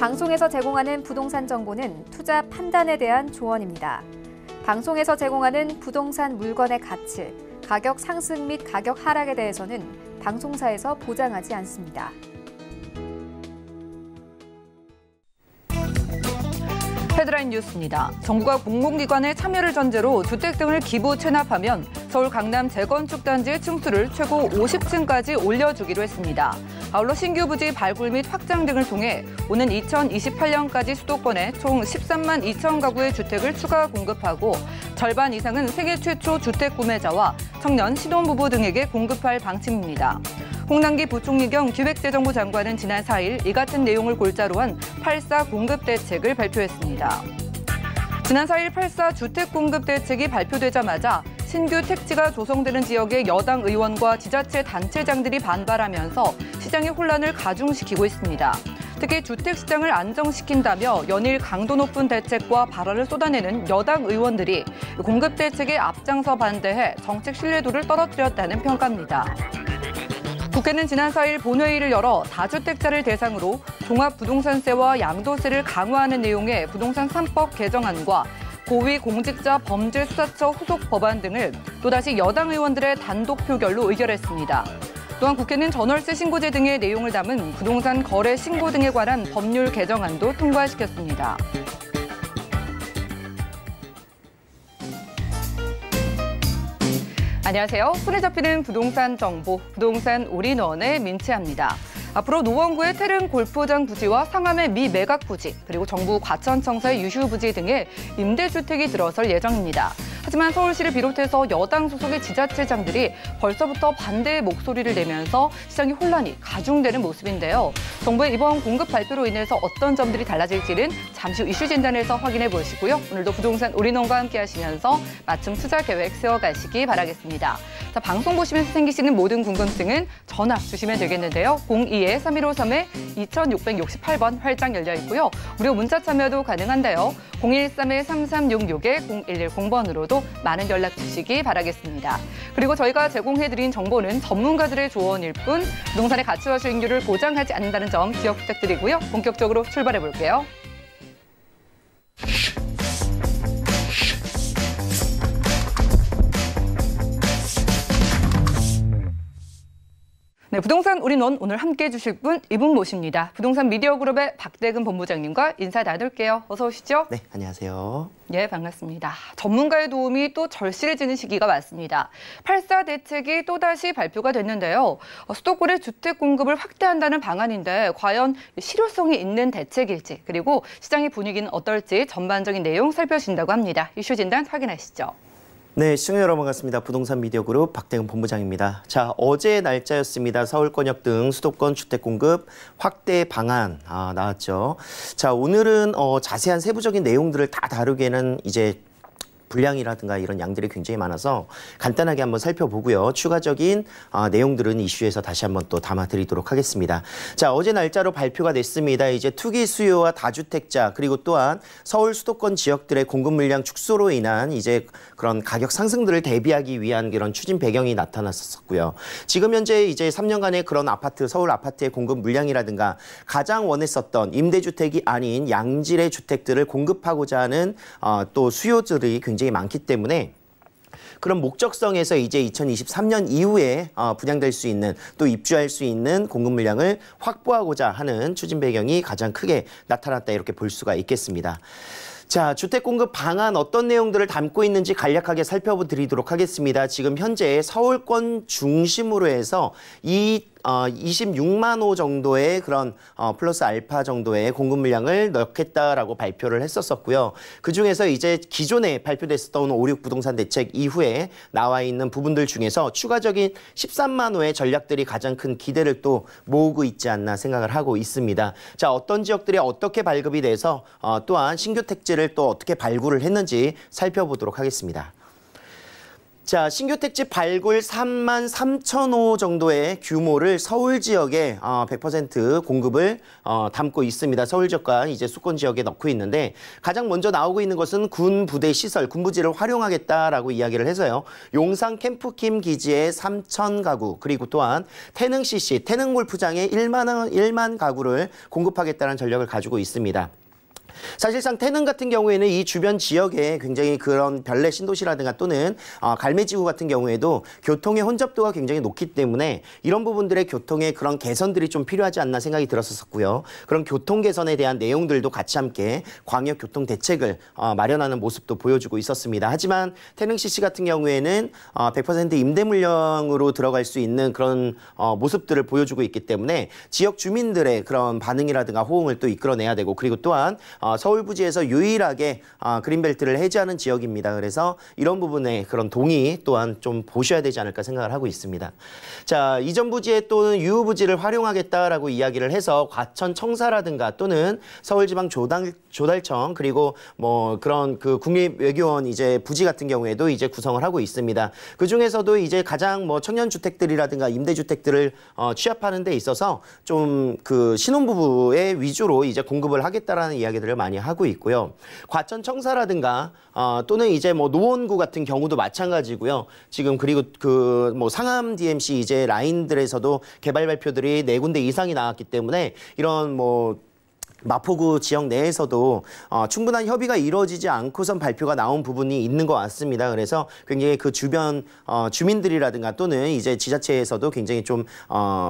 방송에서 제공하는 부동산 정보는 투자 판단에 대한 조언입니다. 방송에서 제공하는 부동산 물건의 가치, 가격 상승 및 가격 하락에 대해서는 방송사에서 보장하지 않습니다. 헤드라인 뉴스입니다. 정부가 공공기관의 참여를 전제로 주택 등을 기부 체납하면 서울 강남 재건축 단지의 층수를 최고 50층까지 올려주기로 했습니다. 아울러 신규 부지 발굴 및 확장 등을 통해 오는 2028년까지 수도권에 총 13만 2천 가구의 주택을 추가 공급하고 절반 이상은 세계 최초 주택 구매자와 청년 신혼부부 등에게 공급할 방침입니다. 홍남기 부총리 겸 기획재정부 장관은 지난 4일 이 같은 내용을 골자로 한 8.4 공급 대책을 발표했습니다. 지난 4일 8.4 주택 공급 대책이 발표되자마자 신규 택지가 조성되는 지역의 여당 의원과 지자체 단체장들이 반발하면서 시장의 혼란을 가중시키고 있습니다. 특히 주택시장을 안정시킨다며 연일 강도 높은 대책과 발언을 쏟아내는 여당 의원들이 공급 대책에 앞장서 반대해 정책 신뢰도를 떨어뜨렸다는 평가입니다. 국회는 지난 4일 본회의를 열어 다주택자를 대상으로 종합부동산세와 양도세를 강화하는 내용의 부동산 3법 개정안과 고위공직자 범죄수사처 후속 법안 등을 또다시 여당 의원들의 단독 표결로 의결했습니다. 또한 국회는 전월세 신고제 등의 내용을 담은 부동산 거래 신고 등에 관한 법률 개정안도 통과시켰습니다. 안녕하세요. 손에 잡히는 부동산 정보, 부동산 올인원의 민채합니다. 앞으로 노원구의 태릉 골프장 부지와 상암의 미 매각 부지, 그리고 정부 과천청사의 유휴 부지 등의 임대주택이 들어설 예정입니다. 하지만 서울시를 비롯해서 여당 소속의 지자체장들이 벌써부터 반대의 목소리를 내면서 시장의 혼란이 가중되는 모습인데요. 정부의 이번 공급 발표로 인해서 어떤 점들이 달라질지는 잠시 후 이슈 진단에서 확인해 보시고요. 오늘도 부동산 올인원과 함께 하시면서 맞춤 투자 계획 세워가시기 바라겠습니다. 자, 방송 보시면서 생기시는 모든 궁금증은 전화 주시면 되겠는데요. 02-3153-2668번 활짝 열려 있고요. 무료 문자 참여도 가능한데요. 013-3366-0110번으로도 많은 연락 주시기 바라겠습니다. 그리고 저희가 제공해드린 정보는 전문가들의 조언일 뿐 부동산의 가치와 수익률을 보장하지 않는다는 점 기억 부탁드리고요. 본격적으로 출발해 볼게요. 네, 부동산 올인원 오늘 함께해 주실 분 이분 모십니다. 부동산 미디어그룹의 박대근 본부장님과 인사 나눌게요. 어서 오시죠. 네, 안녕하세요. 예, 반갑습니다. 전문가의 도움이 또 절실해지는 시기가 왔습니다. 8.4 대책이 또다시 발표가 됐는데요. 수도권의 주택 공급을 확대한다는 방안인데 과연 실효성이 있는 대책일지, 그리고 시장의 분위기는 어떨지 전반적인 내용 살펴주신다고 합니다. 이슈 진단 확인하시죠. 네, 시청자 여러분 반갑습니다. 부동산 미디어그룹 박대근 본부장입니다. 자, 어제 날짜였습니다. 서울권역 등 수도권 주택 공급 확대 방안 나왔죠. 자, 오늘은 자세한 세부적인 내용들을 다 다루기에는 이제 분량이라든가 이런 양들이 굉장히 많아서 간단하게 한번 살펴보고요. 추가적인 내용들은 이슈에서 다시 한번 또 담아드리도록 하겠습니다. 자, 어제 날짜로 발표가 됐습니다. 이제 투기 수요와 다주택자 그리고 또한 서울 수도권 지역들의 공급 물량 축소로 인한 이제 그런 가격 상승들을 대비하기 위한 그런 추진 배경이 나타났었고요. 지금 현재 이제 3년간의 그런 아파트, 서울 아파트의 공급 물량이라든가 가장 원했었던 임대주택이 아닌 양질의 주택들을 공급하고자 하는 또 수요들이 굉장히 많기 때문에 그런 목적성에서 이제 2023년 이후에 분양될 수 있는 또 입주할 수 있는 공급 물량을 확보하고자 하는 추진 배경이 가장 크게 나타났다 이렇게 볼 수가 있겠습니다. 자, 주택 공급 방안 어떤 내용들을 담고 있는지 간략하게 살펴드리도록 하겠습니다. 지금 현재 서울권 중심으로 해서 26만 호 정도의 그런 플러스 알파 정도의 공급 물량을 넣겠다라고 발표를 했었고요. 그중에서 이제 기존에 발표됐었던 5.6 부동산 대책 이후에 나와 있는 부분들 중에서 추가적인 13만 호의 전략들이 가장 큰 기대를 또 모으고 있지 않나 생각을 하고 있습니다. 자, 어떤 지역들이 어떻게 발급이 돼서 또한 신규 택지를 또 어떻게 발굴을 했는지 살펴보도록 하겠습니다. 자, 신규 택지 발굴 3만 3천 호 정도의 규모를 서울 지역에 100% 공급을 담고 있습니다. 서울 지역과 이제 수권 지역에 넣고 있는데 가장 먼저 나오고 있는 것은 군 부대 시설, 군부지를 활용하겠다라고 이야기를 해서요. 용산 캠프킴 기지에 3천 가구, 그리고 또한 태릉 CC, 태릉 골프장에 1만 가구를 공급하겠다는 전략을 가지고 있습니다. 사실상 태릉 같은 경우에는 이 주변 지역에 굉장히 그런 별내 신도시라든가 또는 갈매지구 같은 경우에도 교통의 혼잡도가 굉장히 높기 때문에 이런 부분들의 교통의 그런 개선들이 좀 필요하지 않나 생각이 들었었고요. 그런 교통 개선에 대한 내용들도 같이 함께 광역 교통 대책을 마련하는 모습도 보여주고 있었습니다. 하지만 태릉CC 같은 경우에는 100% 임대 물량으로 들어갈 수 있는 그런 모습들을 보여주고 있기 때문에 지역 주민들의 그런 반응이라든가 호응을 또 이끌어내야 되고, 그리고 또한 서울 부지에서 유일하게 그린벨트를 해제하는 지역입니다. 그래서 이런 부분에 그런 동의 또한 좀 보셔야 되지 않을까 생각을 하고 있습니다. 자, 이전 부지에 또는 유후 부지를 활용하겠다라고 이야기를 해서 과천 청사라든가 또는 서울지방 조달청, 그리고 뭐 그런 그 국립외교원 이제 부지 같은 경우에도 이제 구성을 하고 있습니다. 그 중에서도 이제 가장 뭐 청년주택들이라든가 임대주택들을 취합하는 데 있어서 좀 그 신혼부부의 위주로 이제 공급을 하겠다라는 이야기들을 많이 하고 있고요. 과천 청사라든가 또는 이제 뭐 노원구 같은 경우도 마찬가지고요. 지금 그리고 그 뭐 상암 DMC 이제 라인들에서도 개발 발표들이 4군데 이상이 나왔기 때문에 이런 뭐 마포구 지역 내에서도 충분한 협의가 이루어지지 않고선 발표가 나온 부분이 있는 것 같습니다. 그래서 굉장히 그 주변 주민들이라든가 또는 이제 지자체에서도 굉장히 좀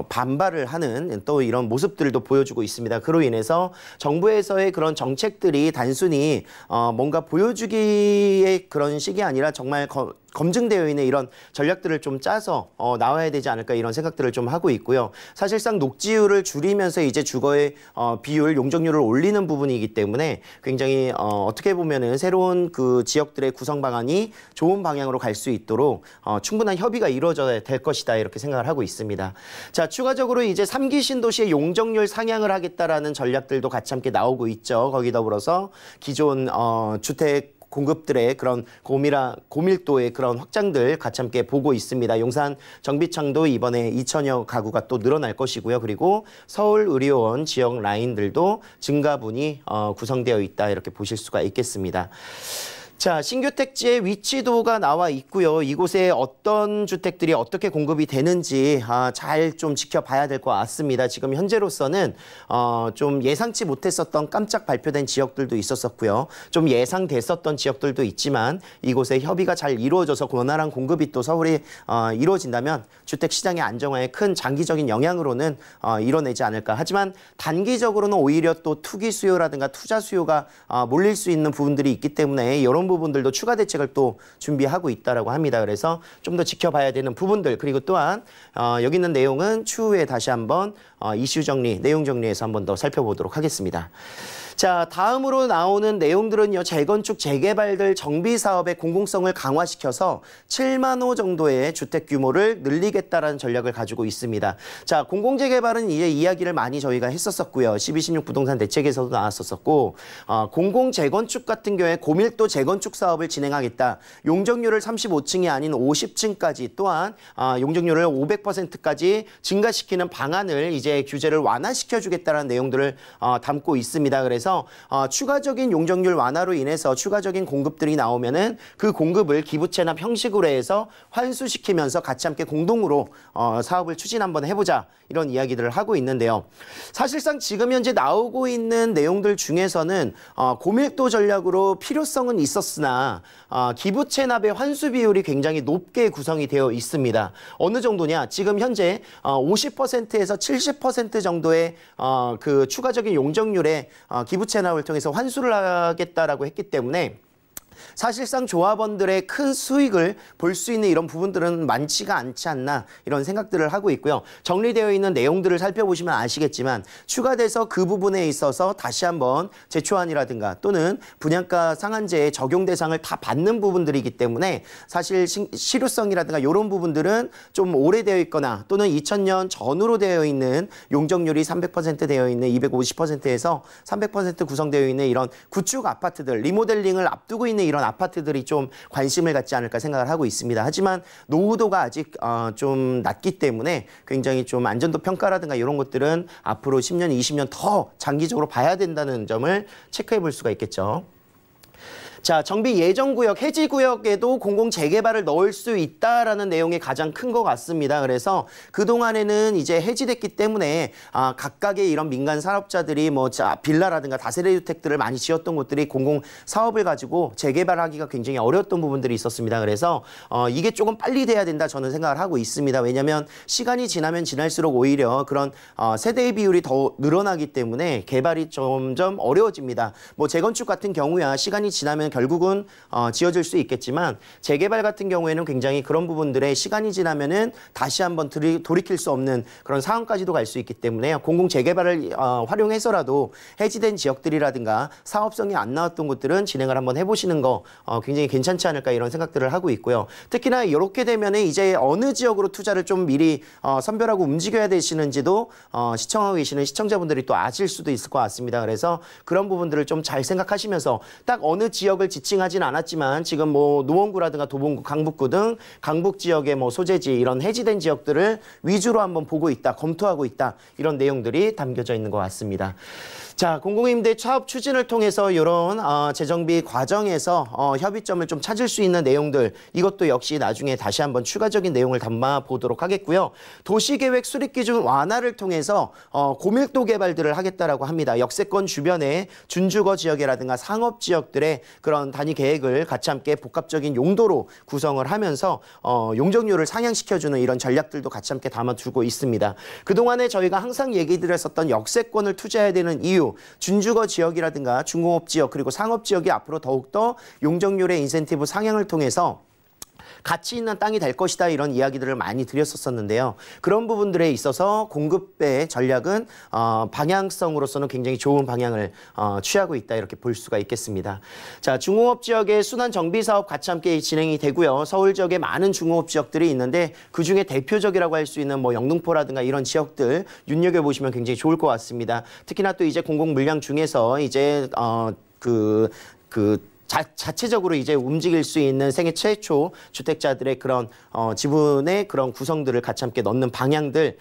반발을 하는 또 이런 모습들도 보여주고 있습니다. 그로 인해서 정부에서의 그런 정책들이 단순히 뭔가 보여주기의 그런 식이 아니라 정말 검증되어 있는 이런 전략들을 좀 짜서 나와야 되지 않을까 이런 생각들을 좀 하고 있고요. 사실상 녹지율을 줄이면서 이제 주거의 비율, 용적률을 올리는 부분이기 때문에 굉장히 어떻게 보면은 새로운 그 지역들의 구성 방안이 좋은 방향으로 갈 수 있도록 충분한 협의가 이루어져야 될 것이다 이렇게 생각을 하고 있습니다. 자, 추가적으로 이제 3기 신도시의 용적률 상향을 하겠다라는 전략들도 같이 함께 나오고 있죠. 거기 더불어서 기존 주택 공급들의 그런 고밀도의 그런 확장들 같이 함께 보고 있습니다. 용산 정비창도 이번에 2천여 가구가 또 늘어날 것이고요. 그리고 서울의료원 지역 라인들도 증가분이 구성되어 있다 이렇게 보실 수가 있겠습니다. 자, 신규 택지의 위치도가 나와 있고요. 이곳에 어떤 주택들이 어떻게 공급이 되는지 잘 좀 지켜봐야 될 것 같습니다. 지금 현재로서는 좀 예상치 못했었던 깜짝 발표된 지역들도 있었었고요. 좀 예상됐었던 지역들도 있지만 이곳에 협의가 잘 이루어져서 원활한 공급이 또 서울에 이루어진다면 주택시장의 안정화에 큰 장기적인 영향으로는 이뤄내지 않을까. 하지만 단기적으로는 오히려 또 투기 수요라든가 투자 수요가 몰릴 수 있는 부분들이 있기 때문에 이런 부분들도 추가 대책을 또 준비하고 있다라고 합니다. 그래서 좀 더 지켜봐야 되는 부분들, 그리고 또한 여기 있는 내용은 추후에 다시 한번 이슈 정리, 내용 정리해서 한번 더 살펴보도록 하겠습니다. 자, 다음으로 나오는 내용들은요. 재건축, 재개발들 정비 사업의 공공성을 강화시켜서 7만 호 정도의 주택 규모를 늘리겠다라는 전략을 가지고 있습니다. 자, 공공재개발은 이제 이야기를 많이 저희가 했었었고요. 12.16 부동산 대책에서도 나왔었고, 공공재건축 같은 경우에 고밀도 재건축 사업을 진행하겠다. 용적률을 35층이 아닌 50층까지 또한 용적률을 500%까지 증가시키는 방안을 이제 규제를 완화시켜주겠다는 내용들을 담고 있습니다. 그래서 추가적인 용적률 완화로 인해서 추가적인 공급들이 나오면은 그 공급을 기부채납 형식으로 해서 환수시키면서 같이 함께 공동으로 사업을 추진 한번 해보자 이런 이야기들을 하고 있는데요. 사실상 지금 현재 나오고 있는 내용들 중에서는 고밀도 전략으로 필요성은 있었으나 기부채납의 환수 비율이 굉장히 높게 구성이 되어 있습니다. 어느 정도냐? 지금 현재 50%에서 70% 정도의 그 추가적인 용적률의 기부채납을 통해서 환수를 하겠다라고 했기 때문에 사실상 조합원들의 큰 수익을 볼 수 있는 이런 부분들은 많지가 않지 않나 이런 생각들을 하고 있고요. 정리되어 있는 내용들을 살펴보시면 아시겠지만 추가돼서 그 부분에 있어서 다시 한번 재초안이라든가 또는 분양가 상한제의 적용 대상을 다 받는 부분들이기 때문에 사실 실효성이라든가 이런 부분들은 좀 오래되어 있거나 또는 2000년 전후로 되어 있는 용적률이 300% 되어 있는 250%에서 300% 구성되어 있는 이런 구축 아파트들 리모델링을 앞두고 있는 때문에 이런 아파트들이 좀 관심을 갖지 않을까 생각을 하고 있습니다. 하지만 노후도가 아직 좀 낮기 때문에 굉장히 좀 안전도 평가라든가 이런 것들은 앞으로 10년, 20년 더 장기적으로 봐야 된다는 점을 체크해 볼 수가 있겠죠. 자, 정비 예정구역, 해지구역에도 공공재개발을 넣을 수 있다라는 내용이 가장 큰 것 같습니다. 그래서 그동안에는 이제 해지됐기 때문에 각각의 이런 민간 산업자들이 뭐 빌라라든가 다세대 주택들을 많이 지었던 곳들이 공공사업을 가지고 재개발하기가 굉장히 어려웠던 부분들이 있었습니다. 그래서 이게 조금 빨리 돼야 된다 저는 생각을 하고 있습니다. 왜냐하면 시간이 지나면 지날수록 오히려 그런 세대의 비율이 더 늘어나기 때문에 개발이 점점 어려워집니다. 뭐 재건축 같은 경우야 시간이 지나면 결국은 지어질 수 있겠지만 재개발 같은 경우에는 굉장히 그런 부분들에 시간이 지나면은 다시 한번 돌이킬 수 없는 그런 상황까지도 갈 수 있기 때문에 공공 재개발을 활용해서라도 해지된 지역들이라든가 사업성이 안 나왔던 곳들은 진행을 한번 해보시는 거 굉장히 괜찮지 않을까 이런 생각들을 하고 있고요. 특히나 이렇게 되면은 이제 어느 지역으로 투자를 좀 미리 선별하고 움직여야 되시는지도 시청하고 계시는 시청자분들이 또 아실 수도 있을 것 같습니다. 그래서 그런 부분들을 좀 잘 생각하시면서 딱 어느 지역을 지칭하진 않았지만 지금 뭐 노원구라든가 도봉구, 강북구 등 강북 지역의 뭐 소재지 이런 해지된 지역들을 위주로 한번 보고 있다, 검토하고 있다 이런 내용들이 담겨져 있는 것 같습니다. 자, 공공임대 사업 추진을 통해서 이런 재정비 과정에서 협의점을 좀 찾을 수 있는 내용들 이것도 역시 나중에 다시 한번 추가적인 내용을 담아 보도록 하겠고요. 도시계획 수립기준 완화를 통해서 고밀도 개발들을 하겠다라고 합니다. 역세권 주변의 준주거 지역이라든가 상업 지역들의 그런 단위 계획을 같이 함께 복합적인 용도로 구성을 하면서 용적률을 상향시켜주는 이런 전략들도 같이 함께 담아두고 있습니다. 그동안에 저희가 항상 얘기 드렸었던 역세권을 투자해야 되는 이유 준주거 지역이라든가 중공업 지역 그리고 상업 지역이 앞으로 더욱더 용적률의 인센티브 상향을 통해서 가치 있는 땅이 될 것이다 이런 이야기들을 많이 드렸었는데요. 그런 부분들에 있어서 공급의 전략은 방향성으로서는 굉장히 좋은 방향을 취하고 있다 이렇게 볼 수가 있겠습니다. 자, 중공업 지역의 순환 정비 사업 같이 함께 진행이 되고요. 서울 지역에 많은 중공업 지역들이 있는데 그중에 대표적이라고 할 수 있는 뭐 영등포라든가 이런 지역들 눈여겨보시면 굉장히 좋을 것 같습니다. 특히나 또 이제 공공 물량 중에서 이제 자체적으로 이제 움직일 수 있는 생애 최초 주택자들의 그런 지분의 그런 구성들을 같이 함께 넣는 방향들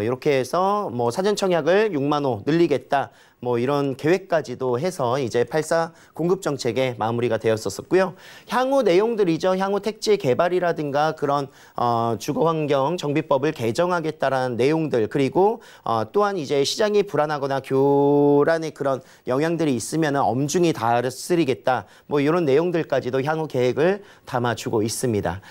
이렇게 해서 뭐 사전 청약을 6만 호 늘리겠다. 뭐 이런 계획까지도 해서 이제 8.4 공급 정책에 마무리가 되었었고요. 향후 내용들이죠. 향후 택지 개발이라든가 그런 주거환경 정비법을 개정하겠다라는 내용들 그리고 또한 이제 시장이 불안하거나 교란의 그런 영향들이 있으면 엄중히 다스리겠다. 뭐 이런 내용들까지도 향후 계획을 담아주고 있습니다.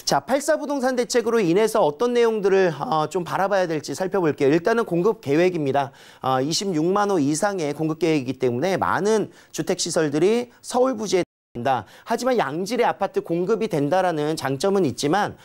자, 8.4 부동산 대책으로 인해서 어떤 내용들을 좀 바라봐야 될지 살펴볼게요. 일단은 공급 계획입니다. 26만 호 이상의 공급 계획이기 때문에 많은 주택시설들이 서울 부지에 된다. 하지만 양질의 아파트 공급이 된다라는 장점은 있지만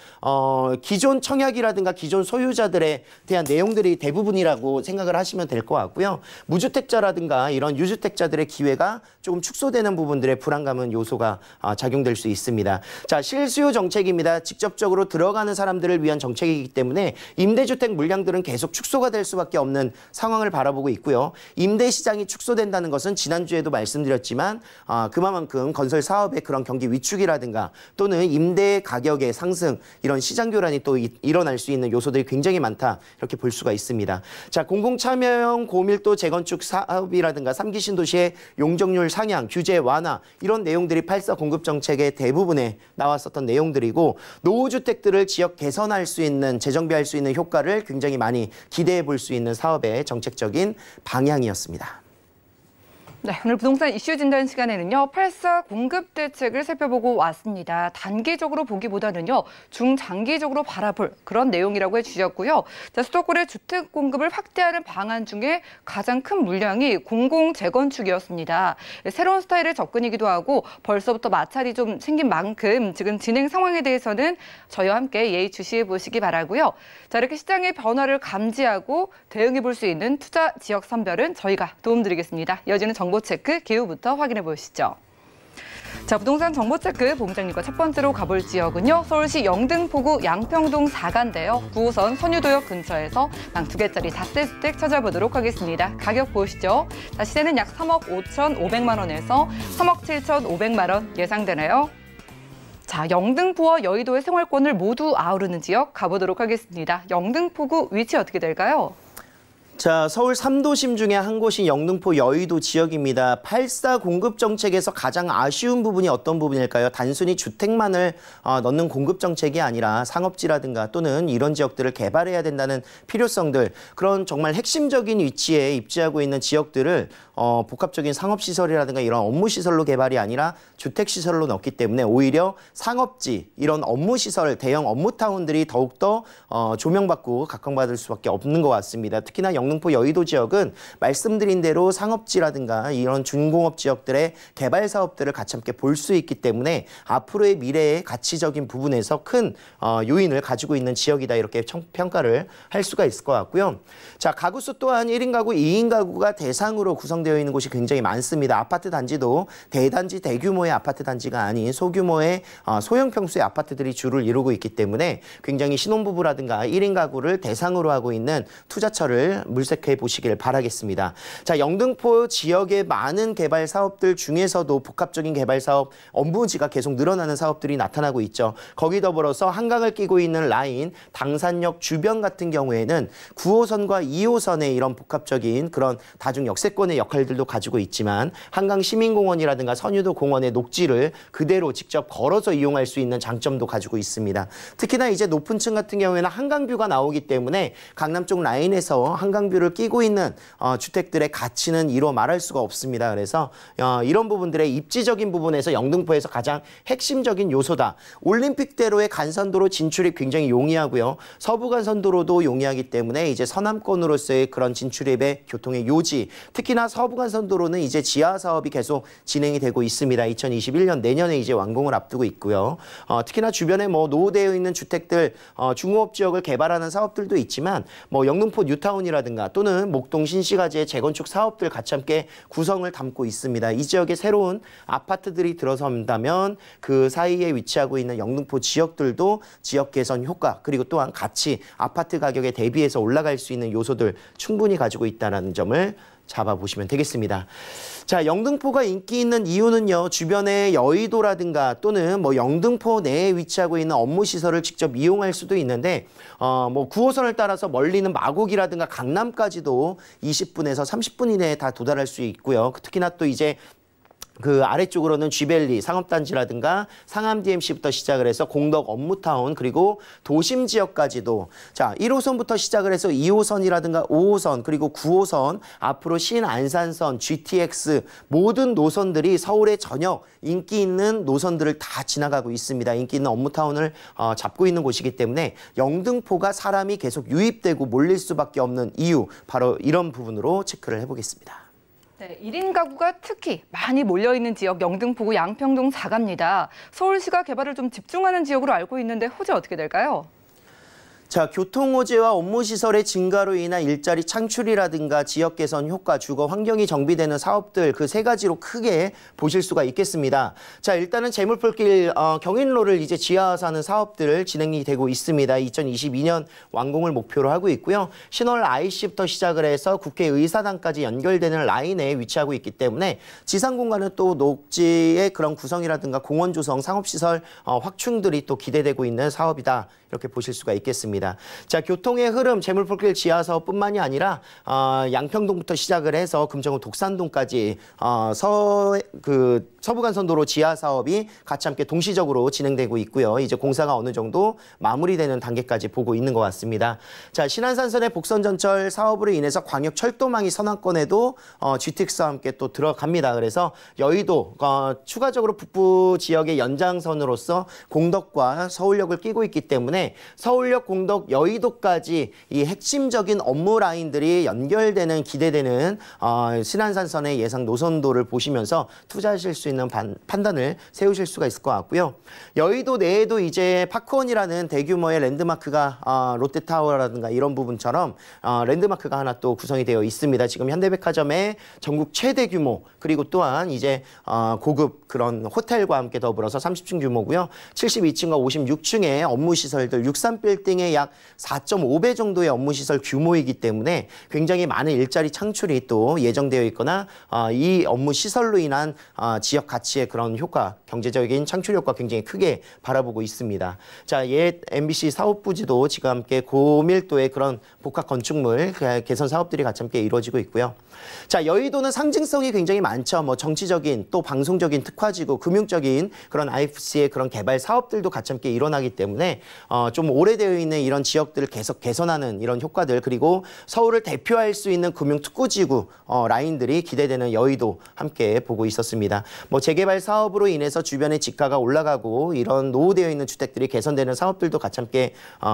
기존 청약이라든가 기존 소유자들에 대한 내용들이 대부분이라고 생각을 하시면 될 것 같고요. 무주택자라든가 이런 유주택자들의 기회가 조금 축소되는 부분들의 불안감은 요소가 작용될 수 있습니다. 자, 실수요 정책입니다. 직접적으로 들어가는 사람들을 위한 정책이기 때문에 임대주택 물량들은 계속 축소가 될 수밖에 없는 상황을 바라보고 있고요. 임대 시장이 축소된다는 것은 지난주에도 말씀드렸지만 그만큼 건설 사업의 그런 경기 위축이라든가 또는 임대 가격의 상승 이런 시장 교란이 또 일어날 수 있는 요소들이 굉장히 많다 이렇게 볼 수가 있습니다. 자, 공공참여형 고밀도 재건축 사업이라든가 3기 신도시의 용적률 상향, 규제 완화 이런 내용들이 8.4 공급 정책의 대부분에 나왔었던 내용들이고 노후주택들을 지역 개선할 수 있는 재정비할 수 있는 효과를 굉장히 많이 기대해 볼 수 있는 사업의 정책적인 방향이었습니다. 네, 오늘 부동산 이슈 진단 시간에는요. 8.4 공급 대책을 살펴보고 왔습니다. 단기적으로 보기보다는요. 중장기적으로 바라볼 그런 내용이라고 해주셨고요. 자, 수도권의 주택 공급을 확대하는 방안 중에 가장 큰 물량이 공공 재건축이었습니다. 새로운 스타일의 접근이기도 하고 벌써부터 마찰이 좀 생긴 만큼 지금 진행 상황에 대해서는 저희와 함께 예의주시해 보시기 바라고요. 자, 이렇게 시장의 변화를 감지하고 대응해 볼 수 있는 투자 지역 선별은 저희가 도움드리겠습니다. 이어지는 정보 체크 기후부터 확인해 보시죠. 자, 부동산 정보체크 본부장님과 첫 번째로 가볼 지역은요. 서울시 영등포구 양평동 4가인데요. 9호선 선유도역 근처에서 방 2개짜리 다세주택 찾아보도록 하겠습니다. 가격 보시죠. 자, 시세는 약 3억 5,500만 원에서 3억 7,500만 원 예상되네요. 자, 영등포와 여의도의 생활권을 모두 아우르는 지역 가보도록 하겠습니다. 영등포구 위치 어떻게 될까요? 자, 서울 3도심 중에 한 곳인 영등포 여의도 지역입니다. 8사 공급 정책에서 가장 아쉬운 부분이 어떤 부분일까요? 단순히 주택만을 넣는 공급 정책이 아니라 상업지라든가 또는 이런 지역들을 개발해야 된다는 필요성들, 그런 정말 핵심적인 위치에 입지하고 있는 지역들을 복합적인 상업시설이라든가 이런 업무시설로 개발이 아니라 주택시설로 넣기 때문에 오히려 상업지, 이런 업무시설, 대형 업무타운들이 더욱더 조명받고 각광받을 수밖에 없는 것 같습니다. 특히나 영등포 여의도 지역은 말씀드린 대로 상업지라든가 이런 준공업 지역들의 개발 사업들을 같이 함께 볼 수 있기 때문에 앞으로의 미래의 가치적인 부분에서 큰 요인을 가지고 있는 지역이다, 이렇게 평가를 할 수가 있을 것 같고요. 자, 가구수 또한 1인 가구, 2인 가구가 대상으로 구성되어 있는 곳이 굉장히 많습니다. 아파트 단지도 대단지, 대규모의 아파트 단지가 아닌 소규모의 소형 평수의 아파트들이 주를 이루고 있기 때문에 굉장히 신혼부부라든가 1인 가구를 대상으로 하고 있는 투자처를 물색해 보시길 바라겠습니다. 자, 영등포 지역의 많은 개발 사업들 중에서도 복합적인 개발 사업, 업무지가 계속 늘어나는 사업들이 나타나고 있죠. 거기 더불어서 한강을 끼고 있는 라인, 당산역 주변 같은 경우에는 9호선과 2호선의 이런 복합적인 그런 다중 역세권의 역할들도 가지고 있지만 한강 시민공원이라든가 선유도 공원의 녹지를 그대로 직접 걸어서 이용할 수 있는 장점도 가지고 있습니다. 특히나 이제 높은 층 같은 경우에는 한강뷰가 나오기 때문에 강남 쪽 라인에서 한강뷰를 끼고 있는 주택들의 가치는 이루 말할 수가 없습니다. 그래서 이런 부분들의 입지적인 부분에서 영등포에서 가장 핵심적인 요소다. 올림픽대로의 간선도로 진출이 굉장히 용이하고요. 서부간선도로도 용이하기 때문에 이제 서남권으로서의 그런 진출입의 교통의 요지, 특히나 서부간선도로는 이제 지하 사업이 계속 진행이 되고 있습니다. 2021년 내년에 이제 완공을 앞두고 있고요. 특히나 주변에 뭐 노후되어 있는 주택들, 중공업 지역을 개발하는 사업들도 있지만 뭐 영등포 뉴타운이라든가 또는 목동 신시가지의 재건축 사업들 같이 함께 구성을 담고 있습니다. 이 지역에 새로운 아파트들이 들어선다면 그 사이에 위치하고 있는 영등포 지역들도 지역 개선 효과, 그리고 또한 같이 아파트 가격에 대비해서 올라갈 수 있는 요소들 충분히 가지고 있다는 점을 잡아보시면 되겠습니다. 자, 영등포가 인기 있는 이유는요, 주변에 여의도라든가 또는 뭐 영등포 내에 위치하고 있는 업무시설을 직접 이용할 수도 있는데, 뭐 9호선을 따라서 멀리는 마곡이라든가 강남까지도 20분에서 30분 이내에 다 도달할 수 있고요. 특히나 또 이제 그 아래쪽으로는 쥐밸리 상업단지라든가 상암 DMC부터 시작을 해서 공덕 업무타운, 그리고 도심 지역까지도, 자, 1호선부터 시작을 해서 2호선이라든가 5호선 그리고 9호선, 앞으로 신안산선, GTX 모든 노선들이 서울의 전역 인기 있는 노선들을 다 지나가고 있습니다. 인기 있는 업무타운을 잡고 있는 곳이기 때문에 영등포가 사람이 계속 유입되고 몰릴 수밖에 없는 이유, 바로 이런 부분으로 체크를 해보겠습니다. 네, 1인 가구가 특히 많이 몰려있는 지역 영등포구 양평동 4가입니다. 서울시가 개발을 좀 집중하는 지역으로 알고 있는데 호재 어떻게 될까요? 자, 교통호재와 업무시설의 증가로 인한 일자리 창출이라든가 지역 개선 효과, 주거 환경이 정비되는 사업들, 그 세 가지로 크게 보실 수가 있겠습니다. 자, 일단은 재물풀길 경인로를 이제 지하화하는 사업들 진행이 되고 있습니다. 2022년 완공을 목표로 하고 있고요. 신월 IC부터 시작을 해서 국회의사당까지 연결되는 라인에 위치하고 있기 때문에 지상 공간은 또 녹지의 그런 구성이라든가 공원 조성, 상업시설 확충들이 또 기대되고 있는 사업이다, 이렇게 보실 수가 있겠습니다. 자, 교통의 흐름, 재물풀길 지하사업뿐만이 아니라 양평동부터 시작을 해서 금정읍 독산동까지 서부간선도로 지하사업이 같이 함께 동시적으로 진행되고 있고요. 이제 공사가 어느 정도 마무리되는 단계까지 보고 있는 것 같습니다. 자, 신안산선의 복선전철 사업으로 인해서 광역철도망이 서남권에도 GTX와 함께 또 들어갑니다. 그래서 여의도 추가적으로 북부 지역의 연장선으로서 공덕과 서울역을 끼고 있기 때문에 서울역 공덕 영덕, 여의도까지 이 핵심적인 업무 라인들이 연결되는 기대되는 신안산선의 예상 노선도를 보시면서 투자하실 수 있는 판단을 세우실 수가 있을 것 같고요. 여의도 내에도 이제 파크원이라는 대규모의 랜드마크가 롯데타워라든가 이런 부분처럼 랜드마크가 하나 또 구성이 되어 있습니다. 지금 현대백화점의 전국 최대 규모, 그리고 또한 이제 고급 그런 호텔과 함께 더불어서 30층 규모고요. 72층과 56층의 업무시설들, 63빌딩의 약 4.5배 정도의 업무시설 규모이기 때문에 굉장히 많은 일자리 창출이 또 예정되어 있거나 이 업무시설로 인한 지역 가치의 그런 효과, 경제적인 창출 효과 굉장히 크게 바라보고 있습니다. 자, 옛 MBC 사업부지도 지금 함께 고밀도의 그런 복합 건축물 개선 사업들이 같이 함께 이루어지고 있고요. 자, 여의도는 상징성이 굉장히 많죠. 뭐 정치적인 또 방송적인 특화지구, 금융적인 그런 IFC의 그런 개발 사업들도 같이 함께 일어나기 때문에 좀 오래되어 있는 이런 지역들을 계속 개선하는 이런 효과들, 그리고 서울을 대표할 수 있는 금융특구지구 라인들이 기대되는 여의도 함께 보고 있었습니다. 뭐 재개발 사업으로 인해서 주변의 지가가 올라가고 이런 노후되어 있는 주택들이 개선되는 사업들도 같이 함께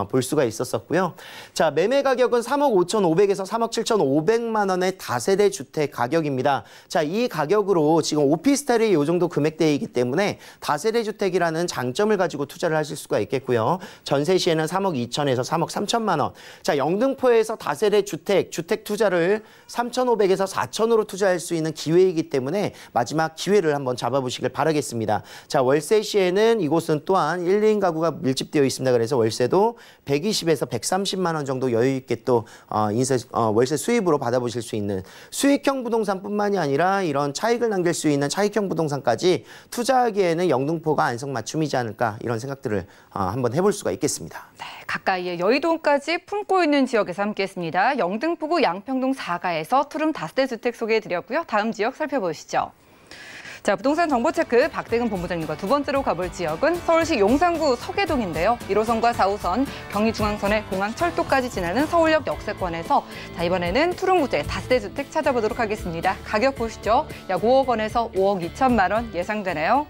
볼 수가 있었었고요. 자, 매매 가격은 3억 5,500에서 3억 7,500만 원의 다세대 주택 가격입니다. 자, 이 가격으로 지금 오피스텔이 이 정도 금액대이기 때문에 다세대 주택이라는 장점을 가지고 투자를 하실 수가 있겠고요. 전세 시에는 3억 2천에서 3억 3천만 원. 자, 영등포에서 다세대 주택 투자를 3,500에서 4천으로 투자할 수 있는 기회이기 때문에 마지막 기회를 한번 잡아보시길 바라겠습니다. 자, 월세 시에는 이곳은 또한 1, 2인 가구가 밀집되어 있습니다. 그래서 월세도 120에서 130만 원 정도 여유 있게 또 월세 수입으로 받아보실 수 있는, 수익형 부동산뿐만이 아니라 이런 차익을 남길 수 있는 차익형 부동산까지 투자하기에는 영등포가 안성맞춤이지 않을까, 이런 생각들을 한번 해볼 수가 있겠습니다. 네, 가까이에 여의도까지 품고 있는 지역에서 함께했습니다. 영등포구 양평동 4가에서 투룸 다세대 주택 소개해드렸고요. 다음 지역 살펴보시죠. 자, 부동산 정보체크 박대근 본부장님과 두 번째로 가볼 지역은 서울시 용산구 서계동인데요. 1호선과 4호선, 경의중앙선의 공항철도까지 지나는 서울역 역세권에서 자, 이번에는 투룸구제 다세대 주택 찾아보도록 하겠습니다. 가격 보시죠. 약 5억 원에서 5억 2천만 원 예상되네요.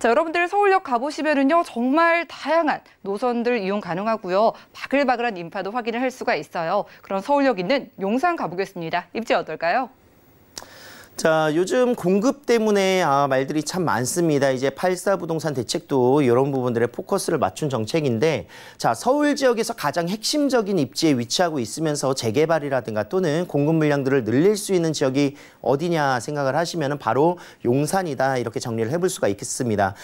자, 여러분들 서울역 가보시면은요, 정말 다양한 노선들 이용 가능하고요. 바글바글한 인파도 확인을 할 수가 있어요. 그런 서울역 있는 용산 가보겠습니다. 입지 어떨까요? 자, 요즘 공급 때문에 말들이 참 많습니다. 이제 8.4 부동산 대책도 이런 부분들에 포커스를 맞춘 정책인데, 자, 서울 지역에서 가장 핵심적인 입지에 위치하고 있으면서 재개발이라든가 또는 공급 물량들을 늘릴 수 있는 지역이 어디냐 생각을 하시면 바로 용산이다, 이렇게 정리를 해볼 수가 있겠습니다.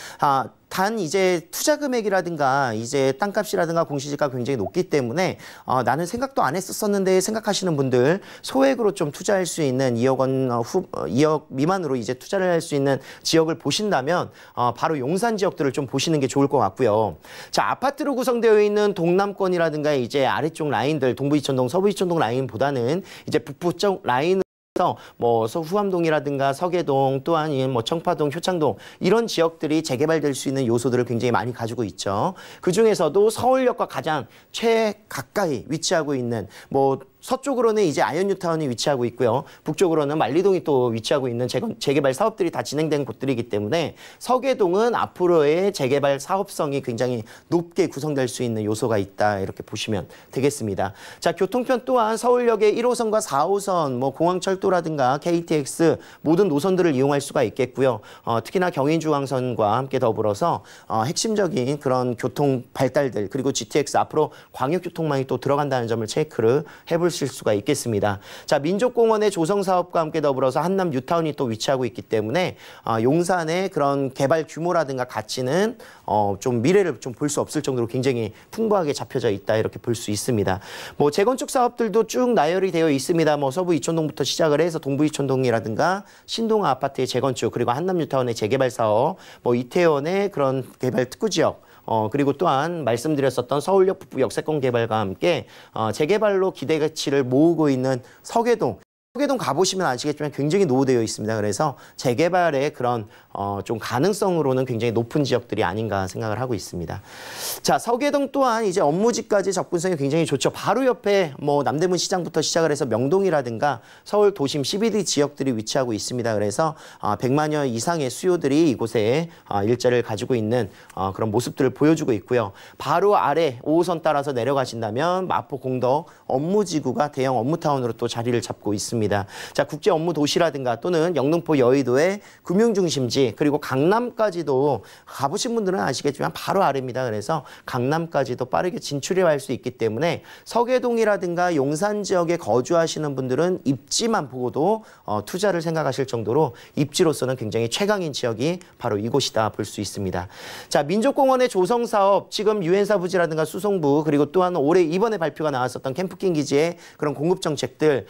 단 이제 투자 금액이라든가 이제 땅값이라든가 공시지가 굉장히 높기 때문에 나는 생각도 안 했었는데 생각하시는 분들, 소액으로 좀 투자할 수 있는 2억 원 2억 미만으로 이제 투자를 할 수 있는 지역을 보신다면 바로 용산 지역들을 좀 보시는 게 좋을 것 같고요. 자, 아파트로 구성되어 있는 동남권이라든가 이제 아래쪽 라인들, 동부 이촌동, 서부 이촌동 라인보다는 이제 북부 쪽 라인 뭐 후암동이라든가 서계동, 또한 뭐 청파동, 효창동, 이런 지역들이 재개발될 수 있는 요소들을 굉장히 많이 가지고 있죠. 그중에서도 서울역과 가장 최가까이 위치하고 있는, 뭐 서쪽으로는 이제 아현뉴타운이 위치하고 있고요. 북쪽으로는 만리동이 또 위치하고 있는 재개발 사업들이 다 진행된 곳들이기 때문에 서계동은 앞으로의 재개발 사업성이 굉장히 높게 구성될 수 있는 요소가 있다, 이렇게 보시면 되겠습니다. 자, 교통편 또한 서울역의 1호선과 4호선, 뭐 공항철도라든가 KTX 모든 노선들을 이용할 수가 있겠고요. 특히나 경인중앙선과 함께 더불어서 핵심적인 그런 교통 발달들, 그리고 GTX 앞으로 광역교통망이 또 들어간다는 점을 체크를 해볼 수가 있겠습니다. 자, 민족공원의 조성 사업과 함께 더불어서 한남 뉴타운이 또 위치하고 있기 때문에 용산의 그런 개발 규모라든가 가치는 좀 미래를 좀 볼 수 없을 정도로 굉장히 풍부하게 잡혀져 있다, 이렇게 볼 수 있습니다. 뭐 재건축 사업들도 쭉 나열이 되어 있습니다. 뭐 서부 이촌동부터 시작을 해서 동부 이촌동이라든가 신동아 아파트의 재건축, 그리고 한남 뉴타운의 재개발 사업, 뭐 이태원의 그런 개발 특구 지역, 그리고 또한 말씀드렸었던 서울역 북부 역세권 개발과 함께 재개발로 기대가치를 모으고 있는 서계동, 서계동 가보시면 아시겠지만 굉장히 노후되어 있습니다. 그래서 재개발의 그런 좀 가능성으로는 굉장히 높은 지역들이 아닌가 생각을 하고 있습니다. 자, 서계동 또한 이제 업무지까지 접근성이 굉장히 좋죠. 바로 옆에 뭐 남대문 시장부터 시작을 해서 명동이라든가 서울 도심 CBD 지역들이 위치하고 있습니다. 그래서 100만여 이상의 수요들이 이곳에 일자리를 가지고 있는 그런 모습들을 보여주고 있고요. 바로 아래 5호선 따라서 내려가신다면 마포 공덕 업무지구가 대형 업무타운으로 또 자리를 잡고 있습니다. 자, 국제 업무 도시라든가 또는 영등포 여의도의 금융중심지 그리고 강남까지도 가보신 분들은 아시겠지만 바로 아래입니다. 그래서 강남까지도 빠르게 진출할 수 있기 때문에 서계동이라든가 용산 지역에 거주하시는 분들은 입지만 보고도 투자를 생각하실 정도로 입지로서는 굉장히 최강인 지역이 바로 이곳이다 볼 수 있습니다. 자, 민족공원의 조성 사업 지금 유엔사 부지라든가 수송부 그리고 또한 올해 이번에 발표가 나왔었던 캠프킹 기지의 그런 공급 정책들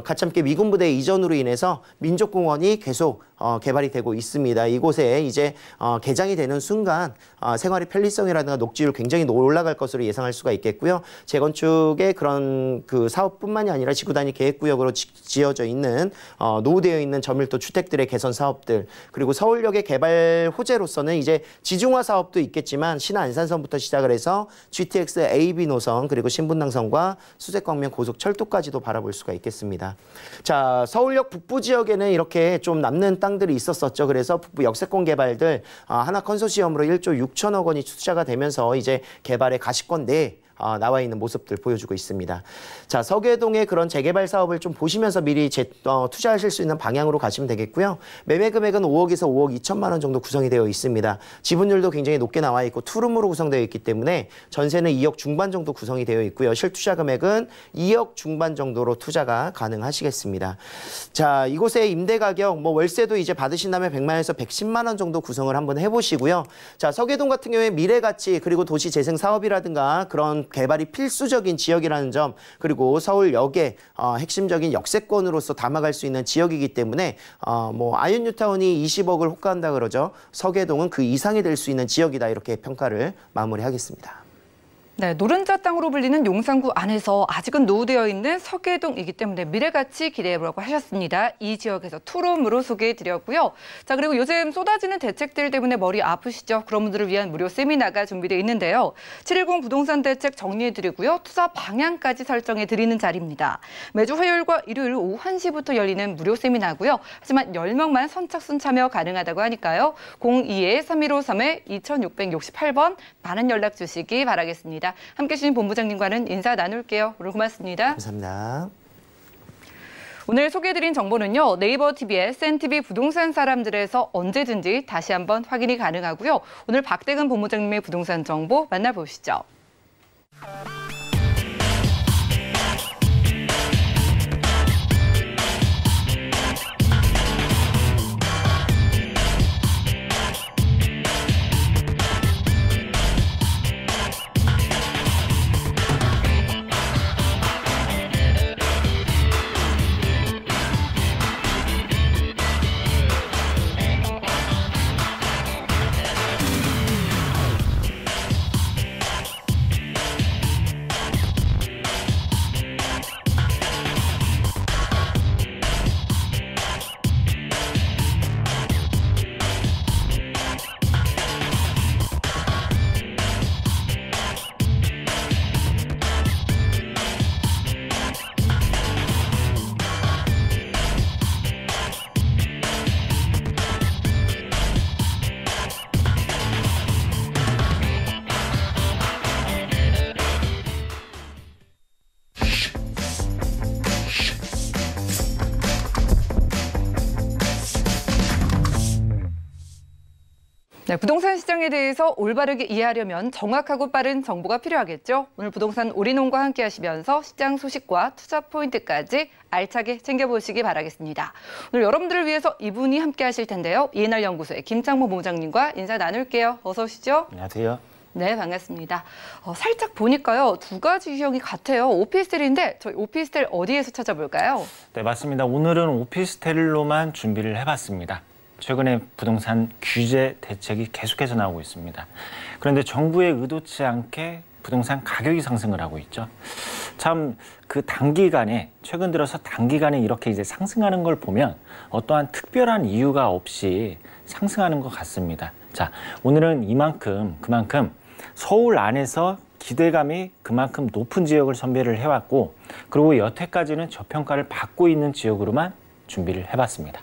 같이 함께 미군 부대 이전으로 인해서 민족공원이 계속 개발이 되고 있습니다. 이곳에 이제 개장이 되는 순간 생활의 편리성이라든가 녹지율 굉장히 올라갈 것으로 예상할 수가 있겠고요. 재건축의 그런 그 사업뿐만이 아니라 지구 단위 계획구역으로 지어져 있는 노후되어 있는 저밀도 주택들의 개선 사업들 그리고 서울역의 개발 호재로서는 이제 지중화 사업도 있겠지만 신안 안산선부터 시작을 해서 GTX AB 노선 그리고 신분당선과 수색광명 고속철도까지도 바라볼 수가 있겠습니다. 자, 서울역 북부 지역에는 이렇게 좀 남는 땅들이 있었었죠. 그래서 북부 역세권 개발들 하나 컨소시엄으로 1조 6천억 원이 투자가 되면서 이제 개발의 가시권 내에 나와 있는 모습들 보여주고 있습니다. 자, 서계동의 그런 재개발 사업을 좀 보시면서 미리 투자하실 수 있는 방향으로 가시면 되겠고요. 매매 금액은 5억에서 5억 2천만 원 정도 구성이 되어 있습니다. 지분율도 굉장히 높게 나와 있고 투룸으로 구성되어 있기 때문에 전세는 2억 중반 정도 구성이 되어 있고요. 실투자 금액은 2억 중반 정도로 투자가 가능하시겠습니다. 자, 이곳의 임대 가격 뭐 월세도 이제 받으신다면 100만에서 110만 원 정도 구성을 한번 해보시고요. 자, 서계동 같은 경우에 미래 가치 그리고 도시 재생 사업이라든가 그런 개발이 필수적인 지역이라는 점 그리고 서울역의 핵심적인 역세권으로서 담아갈 수 있는 지역이기 때문에 뭐 아이언뉴타운이 20억을 호가한다 그러죠. 서계동은 그 이상이 될 수 있는 지역이다 이렇게 평가를 마무리하겠습니다. 네, 노른자 땅으로 불리는 용산구 안에서 아직은 노후되어 있는 서계동이기 때문에 미래가치 기대해보라고 하셨습니다. 이 지역에서 투룸으로 소개해드렸고요. 자, 그리고 요즘 쏟아지는 대책들 때문에 머리 아프시죠? 그런 분들을 위한 무료 세미나가 준비되어 있는데요. 710 부동산 대책 정리해드리고요. 투자 방향까지 설정해드리는 자리입니다. 매주 화요일과 일요일 오후 1시부터 열리는 무료 세미나고요. 하지만 10명만 선착순 참여 가능하다고 하니까요. 02-3153-2668번 많은 연락 주시기 바라겠습니다. 함께해 주신 본부장님과는 인사 나눌게요. 오늘 고맙습니다. 감사합니다. 오늘 소개해드린 정보는요. 네이버 TV의 센TV 부동산 사람들에서 언제든지 다시 한번 확인이 가능하고요. 오늘 박대근 본부장님의 부동산 정보 만나보시죠. 네, 부동산 시장에 대해서 올바르게 이해하려면 정확하고 빠른 정보가 필요하겠죠. 오늘 부동산 올인원과 함께 하시면서 시장 소식과 투자 포인트까지 알차게 챙겨보시기 바라겠습니다. 오늘 여러분들을 위해서 이분이 함께 하실 텐데요. 이해날 연구소의 김창모 본부장님과 인사 나눌게요. 어서 오시죠. 안녕하세요. 네, 반갑습니다. 살짝 보니까요. 두 가지 유형이 같아요. 오피스텔인데 저희 오피스텔 어디에서 찾아볼까요? 네, 맞습니다. 오늘은 오피스텔로만 준비를 해봤습니다. 최근에 부동산 규제 대책이 계속해서 나오고 있습니다. 그런데 정부의 의도치 않게 부동산 가격이 상승을 하고 있죠. 참 그 단기간에 최근 들어서 단기간에 이렇게 이제 상승하는 걸 보면 어떠한 특별한 이유가 없이 상승하는 것 같습니다. 자, 오늘은 그만큼 서울 안에서 기대감이 그만큼 높은 지역을 선별을 해왔고, 그리고 여태까지는 저평가를 받고 있는 지역으로만 준비를 해봤습니다.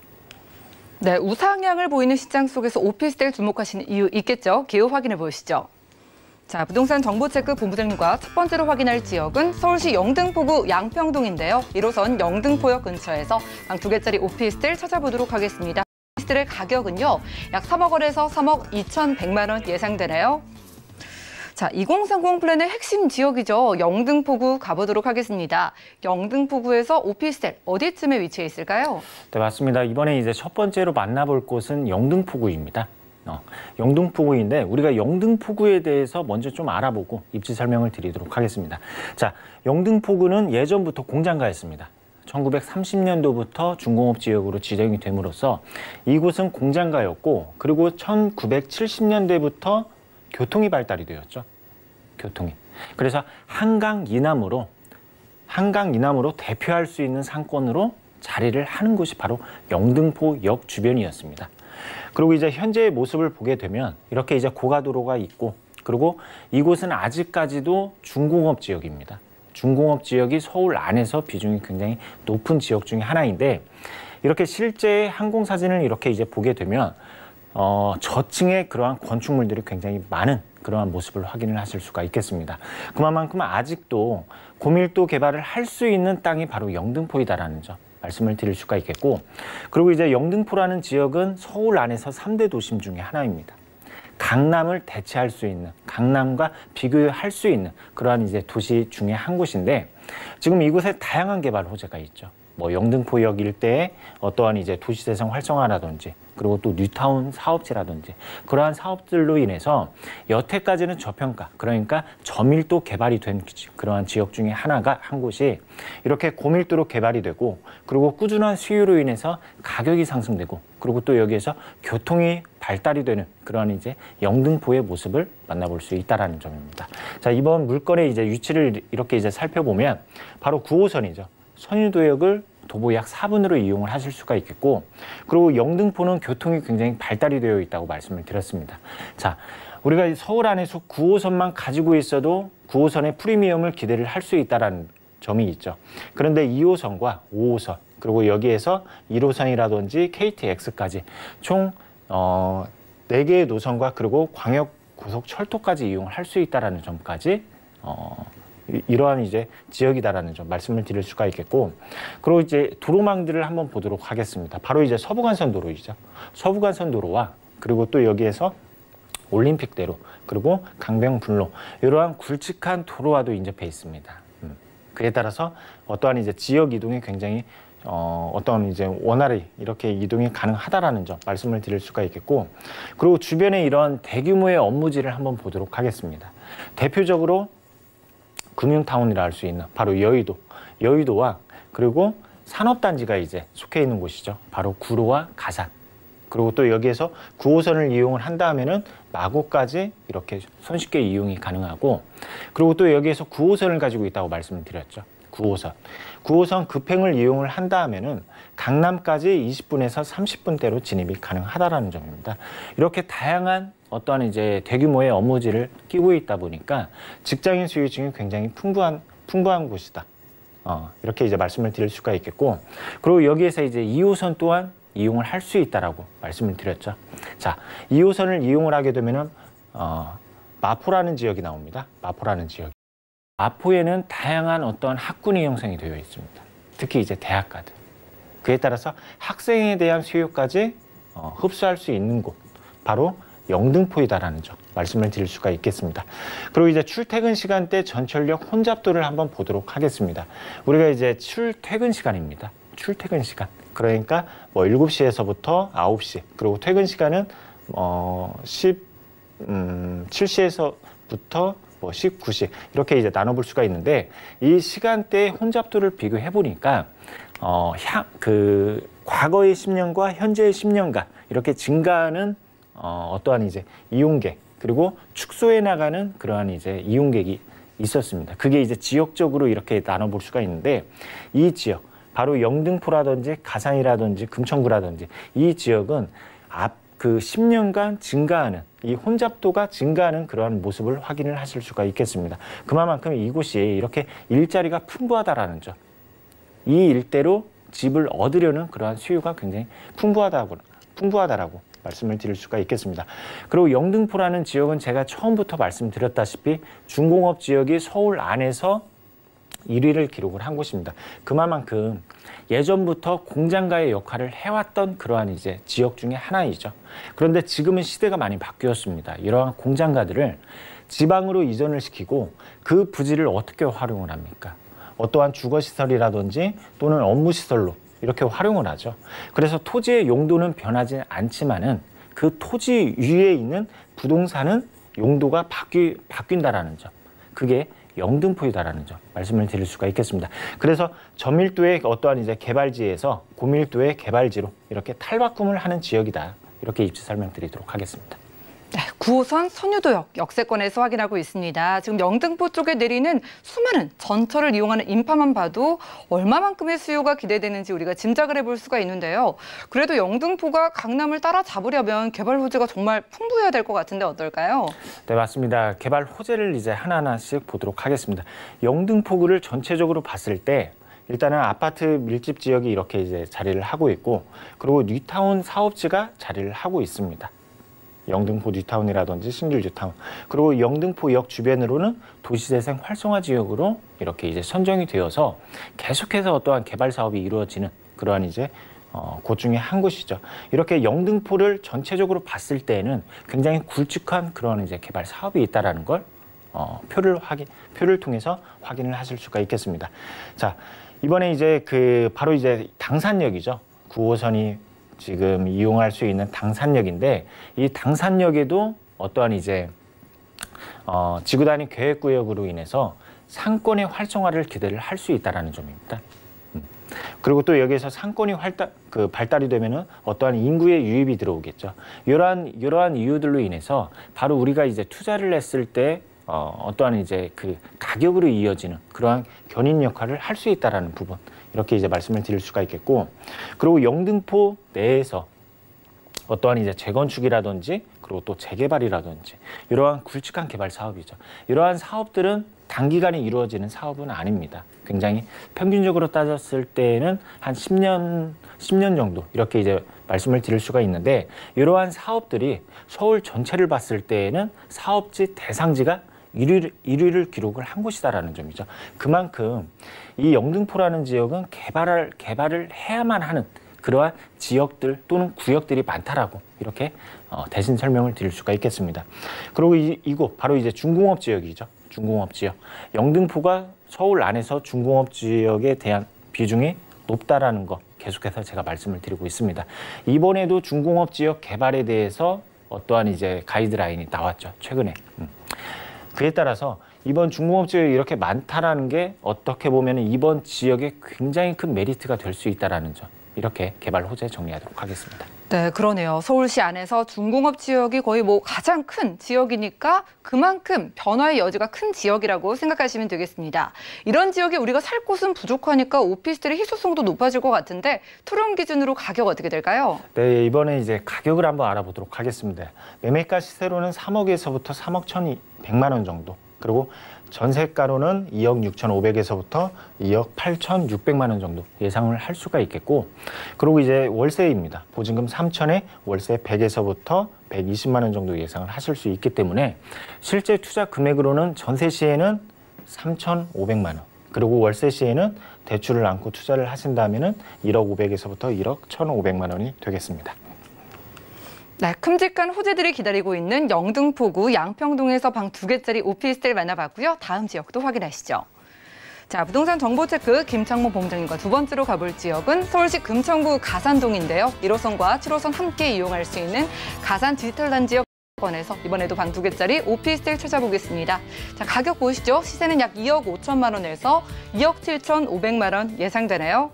네, 우상향을 보이는 시장 속에서 오피스텔 주목하시는 이유 있겠죠? 기후 확인해 보시죠. 자, 부동산 정보체크 본부장님과 첫 번째로 확인할 지역은 서울시 영등포구 양평동인데요. 1호선 영등포역 근처에서 방 2개짜리 오피스텔 찾아보도록 하겠습니다. 오피스텔의 가격은요, 약 3억 원에서 3억 2,100만 원 예상되네요. 자, 2030 플랜의 핵심 지역이죠. 영등포구 가보도록 하겠습니다. 영등포구에서 오피스텔 어디쯤에 위치해 있을까요? 네, 맞습니다. 이번에 이제 첫 번째로 만나볼 곳은 영등포구입니다. 영등포구인데 우리가 영등포구에 대해서 먼저 좀 알아보고 입지 설명을 드리도록 하겠습니다. 자, 영등포구는 예전부터 공장가였습니다. 1930년도부터 중공업 지역으로 지정이 됨으로써 이곳은 공장가였고, 그리고 1970년대부터 교통이 발달이 되었죠. 교통이. 그래서 한강 이남으로 대표할 수 있는 상권으로 자리를 하는 곳이 바로 영등포역 주변이었습니다. 그리고 이제 현재의 모습을 보게 되면 이렇게 이제 고가도로가 있고, 그리고 이곳은 아직까지도 중공업 지역입니다. 중공업 지역이 서울 안에서 비중이 굉장히 높은 지역 중에 하나인데, 이렇게 실제 항공 사진을 이렇게 이제 보게 되면 저층의 그러한 건축물들이 굉장히 많은 그러한 모습을 확인을 하실 수가 있겠습니다. 그만큼 아직도 고밀도 개발을 할 수 있는 땅이 바로 영등포이다라는 점 말씀을 드릴 수가 있겠고, 그리고 이제 영등포라는 지역은 서울 안에서 3대 도심 중에 하나입니다. 강남을 대체할 수 있는, 강남과 비교할 수 있는 그러한 이제 도시 중에 한 곳인데, 지금 이곳에 다양한 개발 호재가 있죠. 뭐 영등포역 일대에 어떠한 이제 도시재생 활성화라든지, 그리고 또 뉴타운 사업지라든지 그러한 사업들로 인해서 여태까지는 저평가, 그러니까 저밀도 개발이 된 그러한 지역 중에 한 곳이 이렇게 고밀도로 개발이 되고, 그리고 꾸준한 수요로 인해서 가격이 상승되고, 그리고 또 여기에서 교통이 발달이 되는 그러한 이제 영등포의 모습을 만나볼 수 있다라는 점입니다. 자, 이번 물건의 이제 위치를 이렇게 이제 살펴보면 바로 9호선이죠. 선유도역을 도보 약 4분으로 이용을 하실 수가 있겠고, 그리고 영등포는 교통이 굉장히 발달이 되어 있다고 말씀을 드렸습니다. 자, 우리가 서울 안에서 9호선만 가지고 있어도 9호선의 프리미엄을 기대를 할 수 있다는 점이 있죠. 그런데 2호선과 5호선, 그리고 여기에서 1호선이라든지 KTX까지 총 4개의 노선과 그리고 광역 고속철도까지 이용을 할 수 있다는 점까지 이러한 이제 지역이다라는 점 말씀을 드릴 수가 있겠고, 그리고 이제 도로망들을 한번 보도록 하겠습니다. 바로 이제 서부간선 도로이죠. 서부간선 도로와, 그리고 또 여기에서 올림픽대로, 그리고 강변북로, 이러한 굵직한 도로와도 인접해 있습니다. 그에 따라서 어떠한 이제 지역 이동이 굉장히 어떤 이제 원활히 이렇게 이동이 가능하다라는 점 말씀을 드릴 수가 있겠고, 그리고 주변에 이런 대규모의 업무지를 한번 보도록 하겠습니다. 대표적으로 금융타운이라 할 수 있는 바로 여의도와 그리고 산업단지가 이제 속해 있는 곳이죠. 바로 구로와 가산. 그리고 또 여기에서 9호선을 이용을 한다 하면은 마곡까지 이렇게 손쉽게 이용이 가능하고, 그리고 또 여기에서 9호선을 가지고 있다고 말씀을 드렸죠. 9호선 급행을 이용을 한다 하면은 강남까지 20분에서 30분대로 진입이 가능하다라는 점입니다. 이렇게 다양한 어떠한 이제 대규모의 업무지를 끼고 있다 보니까 직장인 수요층이 굉장히 풍부한 곳이다. 이렇게 이제 말씀을 드릴 수가 있겠고, 그리고 여기에서 이제 2호선 또한 이용을 할 수 있다라고 말씀을 드렸죠. 자, 2호선을 이용을 하게 되면은 마포라는 지역이 나옵니다. 마포라는 지역. 마포에는 다양한 어떤 학군이 형성이 되어 있습니다. 특히 이제 대학가들. 그에 따라서 학생에 대한 수요까지 흡수할 수 있는 곳, 바로 영등포이다라는 점 말씀을 드릴 수가 있겠습니다. 그리고 이제 출퇴근 시간대 전철역 혼잡도를 한번 보도록 하겠습니다. 우리가 이제 출퇴근 시간입니다. 출퇴근 시간. 그러니까 뭐 7시에서부터 9시, 그리고 퇴근 시간은 7시에서부터 뭐 19시 이렇게 이제 나눠볼 수가 있는데, 이 시간대의 혼잡도를 비교해 보니까 과거의 10년과 현재의 10년간 이렇게 증가하는 어떠한 이제 이용객, 그리고 축소해 나가는 그러한 이제 이용객이 있었습니다. 그게 이제 지역적으로 이렇게 나눠볼 수가 있는데 이 지역, 바로 영등포라든지 가산이라든지 금천구라든지 이 지역은 그 10년간 증가하는 이 혼잡도가 증가하는 그러한 모습을 확인을 하실 수가 있겠습니다. 그만큼 이곳이 이렇게 일자리가 풍부하다라는 점. 이 일대로 집을 얻으려는 그러한 수요가 굉장히 풍부하다라고 말씀을 드릴 수가 있겠습니다. 그리고 영등포라는 지역은 제가 처음부터 말씀드렸다시피 중공업 지역이 서울 안에서 1위를 기록을 한 곳입니다. 그만큼 예전부터 공장가의 역할을 해왔던 그러한 이제 지역 중에 하나이죠. 그런데 지금은 시대가 많이 바뀌었습니다. 이러한 공장가들을 지방으로 이전을 시키고 그 부지를 어떻게 활용을 합니까? 어떠한 주거시설이라든지 또는 업무시설로 이렇게 활용을 하죠. 그래서 토지의 용도는 변하지 않지만은 그 토지 위에 있는 부동산은 용도가 바뀐다라는 점. 그게 영등포이다라는 점 말씀을 드릴 수가 있겠습니다. 그래서 저밀도의 어떠한 이제 개발지에서 고밀도의 개발지로 이렇게 탈바꿈을 하는 지역이다. 이렇게 입지 설명드리도록 하겠습니다. 네, 9호선 선유도역 역세권에서 확인하고 있습니다. 지금 영등포 쪽에 내리는 수많은 전철을 이용하는 인파만 봐도 얼마만큼의 수요가 기대되는지 우리가 짐작을 해볼 수가 있는데요. 그래도 영등포가 강남을 따라잡으려면 개발 호재가 정말 풍부해야 될 것 같은데 어떨까요? 네, 맞습니다. 개발 호재를 이제 하나하나씩 보도록 하겠습니다. 영등포구를 전체적으로 봤을 때 일단은 아파트 밀집 지역이 이렇게 이제 자리를 하고 있고, 그리고 뉴타운 사업지가 자리를 하고 있습니다. 영등포 뉴타운이라든지 신길 뉴타운, 그리고 영등포역 주변으로는 도시재생 활성화 지역으로 이렇게 이제 선정이 되어서 계속해서 어떠한 개발 사업이 이루어지는 그러한 이제 곳 중에 한 곳이죠. 이렇게 영등포를 전체적으로 봤을 때에는 굉장히 굵직한 그런 이제 개발 사업이 있다라는 걸 표를 통해서 확인을 하실 수가 있겠습니다. 자, 이번에 이제 바로 이제 당산역이죠. 9호선이 지금 이용할 수 있는 당산역인데, 이 당산역에도 어떠한 이제 지구 단위 계획구역으로 인해서 상권의 활성화를 기대를 할 수 있다라는 점입니다. 그리고 또 여기에서 상권이 발달이 되면은 어떠한 인구의 유입이 들어오겠죠. 이러한 이유들로 인해서 바로 우리가 이제 투자를 했을 때 어떠한 이제 그 가격으로 이어지는 그러한 견인 역할을 할 수 있다라는 부분, 이렇게 이제 말씀을 드릴 수가 있겠고, 그리고 영등포 내에서 어떠한 이제 재건축이라든지 그리고 또 재개발이라든지 이러한 굵직한 개발 사업이죠. 이러한 사업들은 단기간에 이루어지는 사업은 아닙니다. 굉장히 평균적으로 따졌을 때는 한 10년 정도 이렇게 이제 말씀을 드릴 수가 있는데, 이러한 사업들이 서울 전체를 봤을 때에는 사업지 대상지가 1위를 기록을 한 곳이다라는 점이죠. 그만큼 이 영등포라는 지역은 개발을 해야만 하는 그러한 지역들 또는 구역들이 많다라고 이렇게 대신 설명을 드릴 수가 있겠습니다. 그리고 이곳 바로 이제 중공업 지역이죠. 중공업 지역. 영등포가 서울 안에서 중공업 지역에 대한 비중이 높다라는 거 계속해서 제가 말씀을 드리고 있습니다. 이번에도 중공업 지역 개발에 대해서 어떠한 이제 가이드라인이 나왔죠. 최근에. 그에 따라서 이번 중공업 지역이 이렇게 많다라는 게 어떻게 보면 이번 지역에 굉장히 큰 메리트가 될 수 있다라는 점. 이렇게 개발 호재 정리하도록 하겠습니다. 네, 그러네요. 서울시 안에서 중공업 지역이 거의 가장 큰 지역이니까 그만큼 변화의 여지가 큰 지역이라고 생각하시면 되겠습니다. 이런 지역에 우리가 살 곳은 부족하니까 오피스텔의 희소성도 높아질 것 같은데, 토론 기준으로 가격 어떻게 될까요? 네, 이번에 이제 가격을 한번 알아보도록 하겠습니다. 매매가 시세로는 3억에서부터 3억 1,100만 원 정도, 그리고 전세가로는 2억 6,500에서부터 2억 8,600만 원 정도 예상을 할 수가 있겠고, 그리고 이제 월세입니다. 보증금 3천에 월세 100에서부터 120만 원 정도 예상을 하실 수 있기 때문에 실제 투자 금액으로는 전세 시에는 3,500만 원, 그리고 월세 시에는 대출을 안고 투자를 하신다면은 1억 500에서부터 1억 1,500만 원이 되겠습니다. 네, 큼직한 호재들이 기다리고 있는 영등포구 양평동에서 방 2개짜리 오피스텔 만나봤고요. 다음 지역도 확인하시죠. 자, 부동산 정보체크 김창모 본부장님과 두 번째로 가볼 지역은 서울시 금천구 가산동인데요. 1호선과 7호선 함께 이용할 수 있는 가산 디지털 단지역권에서 이번에도 방 2개짜리 오피스텔 찾아보겠습니다. 자, 가격 보시죠. 시세는 약 2억 5천만 원에서 2억 7,500만 원 예상되네요.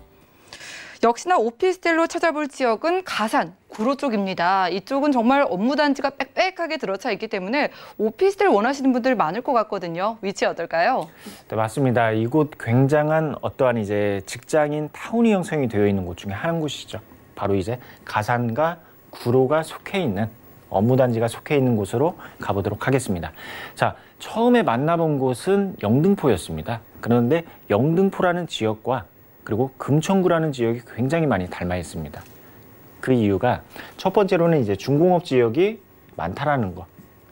역시나 오피스텔로 찾아볼 지역은 가산, 구로 쪽입니다. 이쪽은 정말 업무단지가 빽빽하게 들어차 있기 때문에 오피스텔 원하시는 분들 많을 것 같거든요. 위치 어떨까요? 네, 맞습니다. 이곳 굉장한 어떠한 이제 직장인 타운이 형성이 되어 있는 곳 중에 한 곳이죠. 바로 이제 가산과 구로가 속해 있는 업무단지가 속해 있는 곳으로 가보도록 하겠습니다. 자, 처음에 만나본 곳은 영등포였습니다. 그런데 영등포라는 지역과 그리고 금천구라는 지역이 굉장히 많이 닮아 있습니다. 그 이유가 첫 번째로는 이제 중공업 지역이 많다라는 것.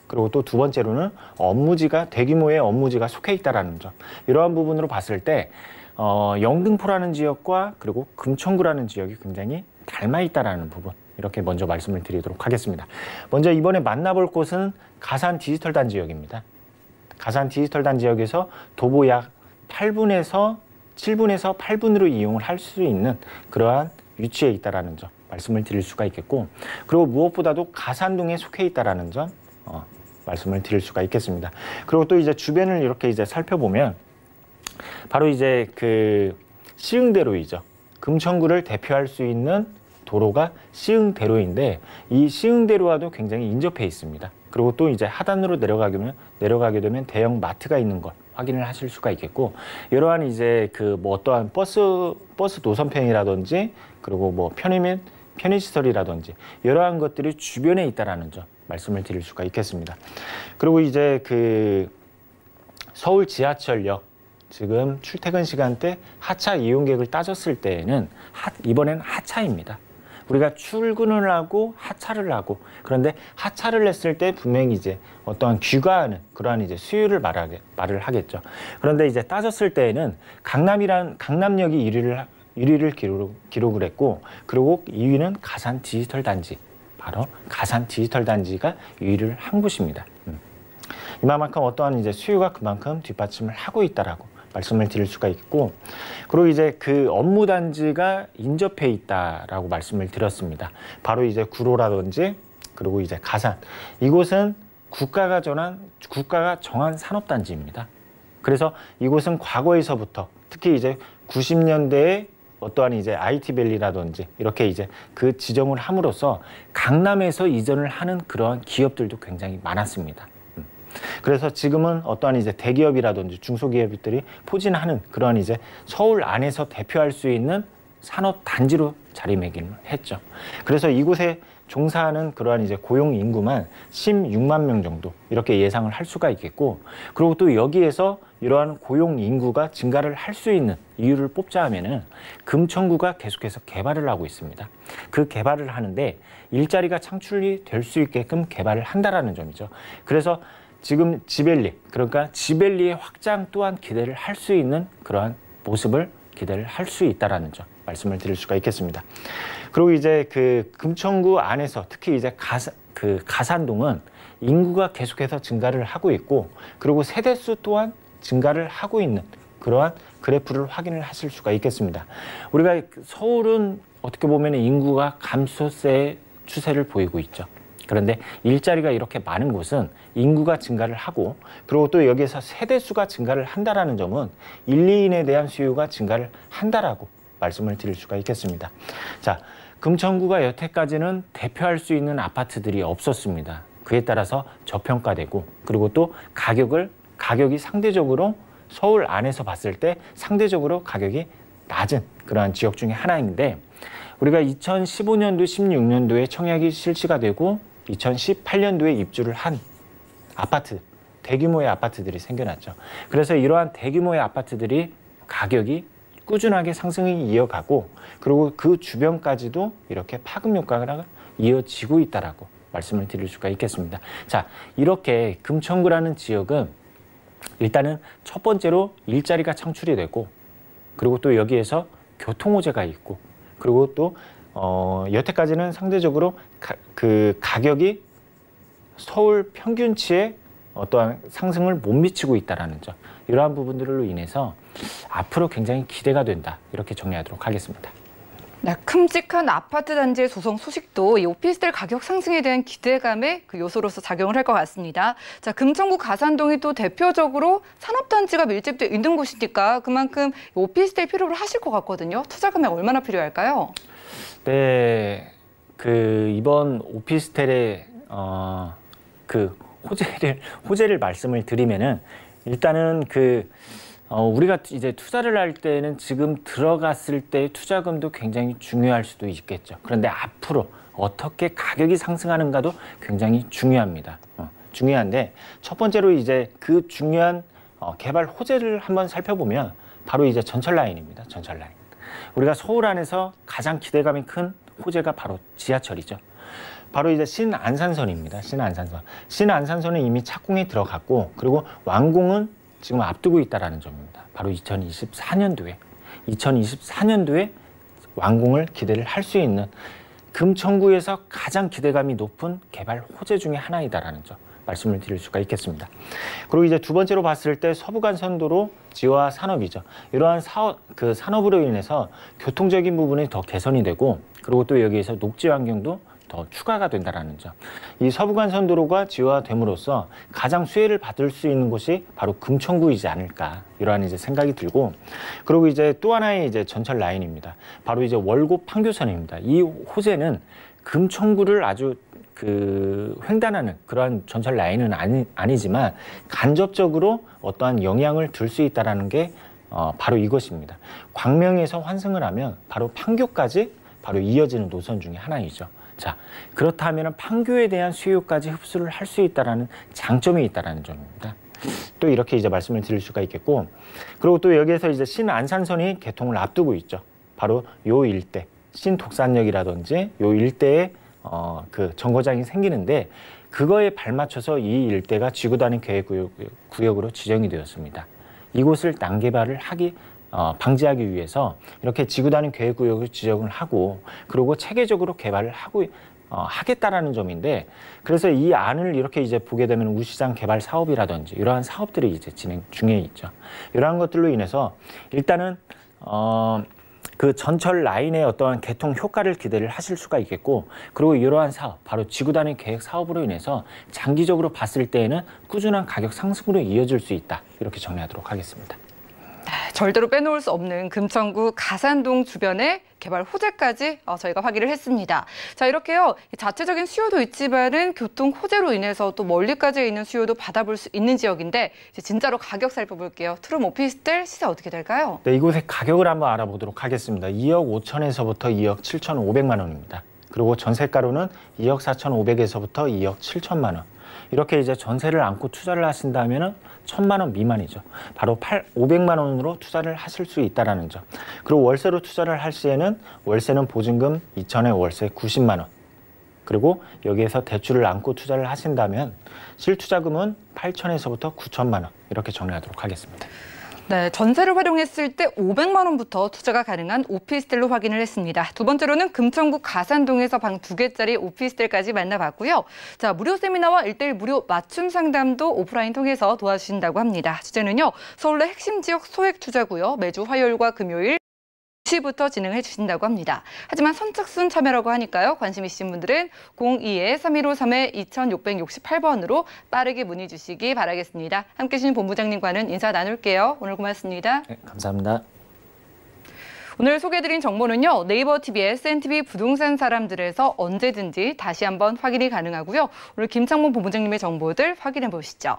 그리고 또 두 번째로는 업무지가 대규모의 업무지가 속해 있다라는 점. 이러한 부분으로 봤을 때 영등포라는 지역과 그리고 금천구라는 지역이 굉장히 닮아 있다라는 부분. 이렇게 먼저 말씀을 드리도록 하겠습니다. 먼저 이번에 만나볼 곳은 가산 디지털단 지역입니다. 가산 디지털단 지역에서 도보 약 7분에서 8분으로 이용을 할 수 있는 그러한 위치에 있다라는 점 말씀을 드릴 수가 있겠고, 그리고 무엇보다도 가산동에 속해 있다라는 점 말씀을 드릴 수가 있겠습니다. 그리고 또 이제 주변을 이렇게 이제 살펴보면 바로 이제 그 시흥대로이죠. 금천구를 대표할 수 있는 도로가 시흥대로인데 이 시흥대로와도 굉장히 인접해 있습니다. 그리고 또 이제 하단으로 내려가게 되면 대형 마트가 있는 걸 확인을 하실 수가 있겠고, 이러한 이제 그 뭐 어떠한 버스 노선편이라든지 그리고 뭐 편의시설이라든지 이러한 것들이 주변에 있다라는 점 말씀을 드릴 수가 있겠습니다. 그리고 이제 그 서울 지하철역 지금 출퇴근 시간대 하차 이용객을 따졌을 때에는 이번엔 하차입니다. 우리가 출근을 하고 하차를 하고, 그런데 하차를 했을 때 분명히 이제 어떠한 귀가하는 그러한 이제 수요를 말을 하겠죠. 그런데 이제 따졌을 때에는 강남역이 1위를 기록을 했고, 그리고 2위는 가산 디지털 단지, 바로 가산 디지털 단지가 2위를 한 곳입니다. 이만큼 어떠한 이제 수요가 그만큼 뒷받침을 하고 있다라고 말씀을 드릴 수가 있고, 그리고 이제 그 업무 단지가 인접해 있다라고 말씀을 드렸습니다. 바로 이제 구로라든지 그리고 이제 가산, 이곳은 국가가 정한 산업단지입니다. 그래서 이곳은 과거에서부터 특히 이제 90년대에 어떠한 이제 IT밸리라든지 이렇게 이제 그 지정을 함으로써 강남에서 이전을 하는 그러한 기업들도 굉장히 많았습니다. 그래서 지금은 어떠한 이제 대기업이라든지 중소기업들이 포진하는 그러한 이제 서울 안에서 대표할 수 있는 산업단지로 자리매김을 했죠. 그래서 이곳에 종사하는 그러한 이제 고용 인구만 16만 명 정도 이렇게 예상을 할 수가 있겠고, 그리고 또 여기에서 이러한 고용 인구가 증가를 할 수 있는 이유를 뽑자 하면은 금천구가 계속해서 개발을 하고 있습니다. 그 개발을 하는데 일자리가 창출이 될 수 있게끔 개발을 한다라는 점이죠. 그래서 지금 지벨리, 그러니까 지벨리의 확장 또한 기대를 할 수 있는 그러한 모습을 기대를 할 수 있다라는 점 말씀을 드릴 수가 있겠습니다. 그리고 이제 그 금천구 안에서 특히 이제 가산동은 인구가 계속해서 증가를 하고 있고, 그리고 세대수 또한 증가를 하고 있는 그러한 그래프를 확인을 하실 수가 있겠습니다. 우리가 서울은 어떻게 보면 인구가 감소세의 추세를 보이고 있죠. 그런데 일자리가 이렇게 많은 곳은 인구가 증가를 하고, 그리고 또 여기에서 세대수가 증가를 한다라는 점은 1, 2인에 대한 수요가 증가를 한다라고 말씀을 드릴 수가 있겠습니다. 자, 금천구가 여태까지는 대표할 수 있는 아파트들이 없었습니다. 그에 따라서 저평가되고, 그리고 또 가격이 상대적으로 서울 안에서 봤을 때 상대적으로 가격이 낮은 그러한 지역 중에 하나인데, 우리가 2015년도, 16년도에 청약이 실시가 되고 2018년도에 입주를 한 아파트, 대규모의 아파트들이 생겨났죠. 그래서 이러한 대규모의 아파트들이 가격이 꾸준하게 상승이 이어가고, 그리고 그 주변까지도 이렇게 파급 효과가 이어지고 있다라고 말씀을 드릴 수가 있겠습니다. 자, 이렇게 금천구라는 지역은 일단은 첫 번째로 일자리가 창출이 되고, 그리고 또 여기에서 교통호재가 있고, 그리고 또 여태까지는 상대적으로 그 가격이 서울 평균치에 어떠한 상승을 못 미치고 있다라는 점, 이러한 부분들로 인해서 앞으로 굉장히 기대가 된다, 이렇게 정리하도록 하겠습니다. 네, 큼직한 아파트 단지의 조성 소식도 이 오피스텔 가격 상승에 대한 기대감의 그 요소로서 작용을 할 것 같습니다. 자, 금천구 가산동이 또 대표적으로 산업단지가 밀집되어 있는 곳이니까 그만큼 오피스텔 필요로 하실 것 같거든요. 투자금이 얼마나 필요할까요? 네, 이번 오피스텔의 그 호재를 말씀을 드리면은 일단은 우리가 이제 투자를 할 때는 지금 들어갔을 때 투자금도 굉장히 중요할 수도 있겠죠. 그런데 앞으로 어떻게 가격이 상승하는가도 굉장히 중요합니다. 중요한데 첫 번째로 이제 그 중요한 개발 호재를 한번 살펴보면 바로 이제 전철 라인입니다. 전철 라인. 우리가 서울 안에서 가장 기대감이 큰 호재가 바로 지하철이죠. 바로 이제 신안산선입니다. 신안산선은 이미 착공에 들어갔고 그리고 완공은 지금 앞두고 있다는 점입니다. 바로 2024년도에 완공을 기대를 할 수 있는 금천구에서 가장 기대감이 높은 개발 호재 중에 하나이다라는 점 말씀을 드릴 수가 있겠습니다. 그리고 이제 두 번째로 봤을 때 서부간선도로 지화 산업이죠. 이러한 산업으로 인해서 교통적인 부분이 더 개선이 되고 그리고 또 여기에서 녹지 환경도 더 추가가 된다라는 점. 이 서부간선도로가 지화됨으로써 가장 수혜를 받을 수 있는 곳이 바로 금천구이지 않을까 이러한 이제 생각이 들고 그리고 이제 또 하나의 이제 전철 라인입니다. 바로 이제 월곡 판교선입니다. 이 호재는 금천구를 아주 횡단하는 그러한 전철 라인은 아니지만 간접적으로 어떠한 영향을 줄 수 있다라는 게 바로 이것입니다. 광명에서 환승을 하면 바로 판교까지 바로 이어지는 노선 중에 하나이죠. 자, 그렇다면 판교에 대한 수요까지 흡수를 할 수 있다라는 장점이 있다라는 점입니다. 또 이렇게 이제 말씀을 드릴 수가 있겠고, 그리고 또 여기에서 이제 신안산선이 개통을 앞두고 있죠. 바로 요 일대, 신독산역이라든지 요 일대에 그 정거장이 생기는데 그거에 발맞춰서 이 일대가 지구단위 계획구역으로 지정이 되었습니다. 이곳을 난개발을 방지하기 위해서 이렇게 지구단위 계획구역을 지정을 하고 그리고 체계적으로 개발을 하겠다라는 점인데 그래서 이 안을 이렇게 이제 보게 되면 우시장 개발 사업이라든지 이러한 사업들이 이제 진행 중에 있죠. 이러한 것들로 인해서 일단은 그 전철 라인의 어떠한 개통 효과를 기대를 하실 수가 있겠고 그리고 이러한 사업, 바로 지구단위 계획 사업으로 인해서 장기적으로 봤을 때에는 꾸준한 가격 상승으로 이어질 수 있다. 이렇게 정리하도록 하겠습니다. 절대로 빼놓을 수 없는 금천구 가산동 주변의 개발 호재까지 저희가 확인을 했습니다. 자, 이렇게요. 자체적인 수요도 있지만은 교통 호재로 인해서 또 멀리까지 있는 수요도 받아볼 수 있는 지역인데 이제 진짜로 가격 살펴볼게요. 트룸 오피스텔 시세 어떻게 될까요? 네, 이곳의 가격을 한번 알아보도록 하겠습니다. 2억 5천에서부터 2억 7,500만 원입니다. 그리고 전세가로는 2억 4,500에서부터 2억 7천만 원. 이렇게 이제 전세를 안고 투자를 하신다면은 1,000만 원 미만이죠. 바로 500만 원으로 투자를 하실 수 있다라는 점. 그리고 월세로 투자를 할 시에는 월세는 보증금 2천에 월세 90만 원. 그리고 여기에서 대출을 안고 투자를 하신다면 실투자금은 8천에서부터 9천만 원. 이렇게 정리하도록 하겠습니다. 네, 전세를 활용했을 때 500만 원부터 투자가 가능한 오피스텔로 확인을 했습니다. 두 번째로는 금천구 가산동에서 방 2개짜리 오피스텔까지 만나봤고요. 자, 무료 세미나와 1:1 무료 맞춤 상담도 오프라인 통해서 도와주신다고 합니다. 주제는요, 서울의 핵심 지역 소액 투자고요. 매주 화요일과 금요일 2시부터 진행해 주신다고 합니다. 하지만 선착순 참여라고 하니까요. 관심 있으신 분들은 02-3153-2668번으로 빠르게 문의 주시기 바라겠습니다. 함께해 주신 본부장님과는 인사 나눌게요. 오늘 고맙습니다. 네, 감사합니다. 오늘 소개해드린 정보는요. 네이버 TV의 SNTV 부동산 사람들에서 언제든지 다시 한번 확인이 가능하고요. 오늘 김창문 본부장님의 정보들 확인해 보시죠.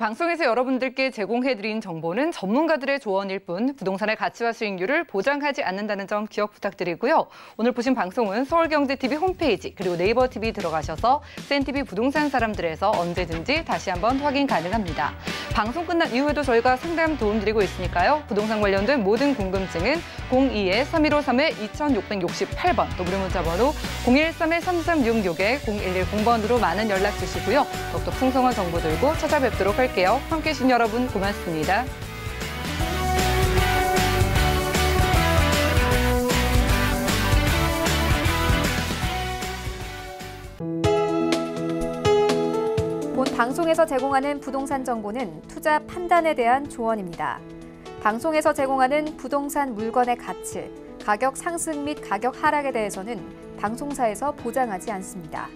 방송에서 여러분들께 제공해드린 정보는 전문가들의 조언일 뿐 부동산의 가치와 수익률을 보장하지 않는다는 점 기억 부탁드리고요. 오늘 보신 방송은 서울경제TV 홈페이지 그리고 네이버 TV 들어가셔서 CNTV 부동산 사람들에서 언제든지 다시 한번 확인 가능합니다. 방송 끝난 이후에도 저희가 상담 도움드리고 있으니까요. 부동산 관련된 모든 궁금증은 02-3153-2668번 또 무료 문자번호 013-3366-0110번으로 많은 연락 주시고요. 더욱더 풍성한 정보 들고 찾아뵙도록 할게요. 함께해 주신 여러분 고맙습니다. 본 방송에서 제공하는 부동산 정보는 투자 판단에 대한 조언입니다. 방송에서 제공하는 부동산 물건의 가치, 가격 상승 및 가격 하락에 대해서는 방송사에서 보장하지 않습니다.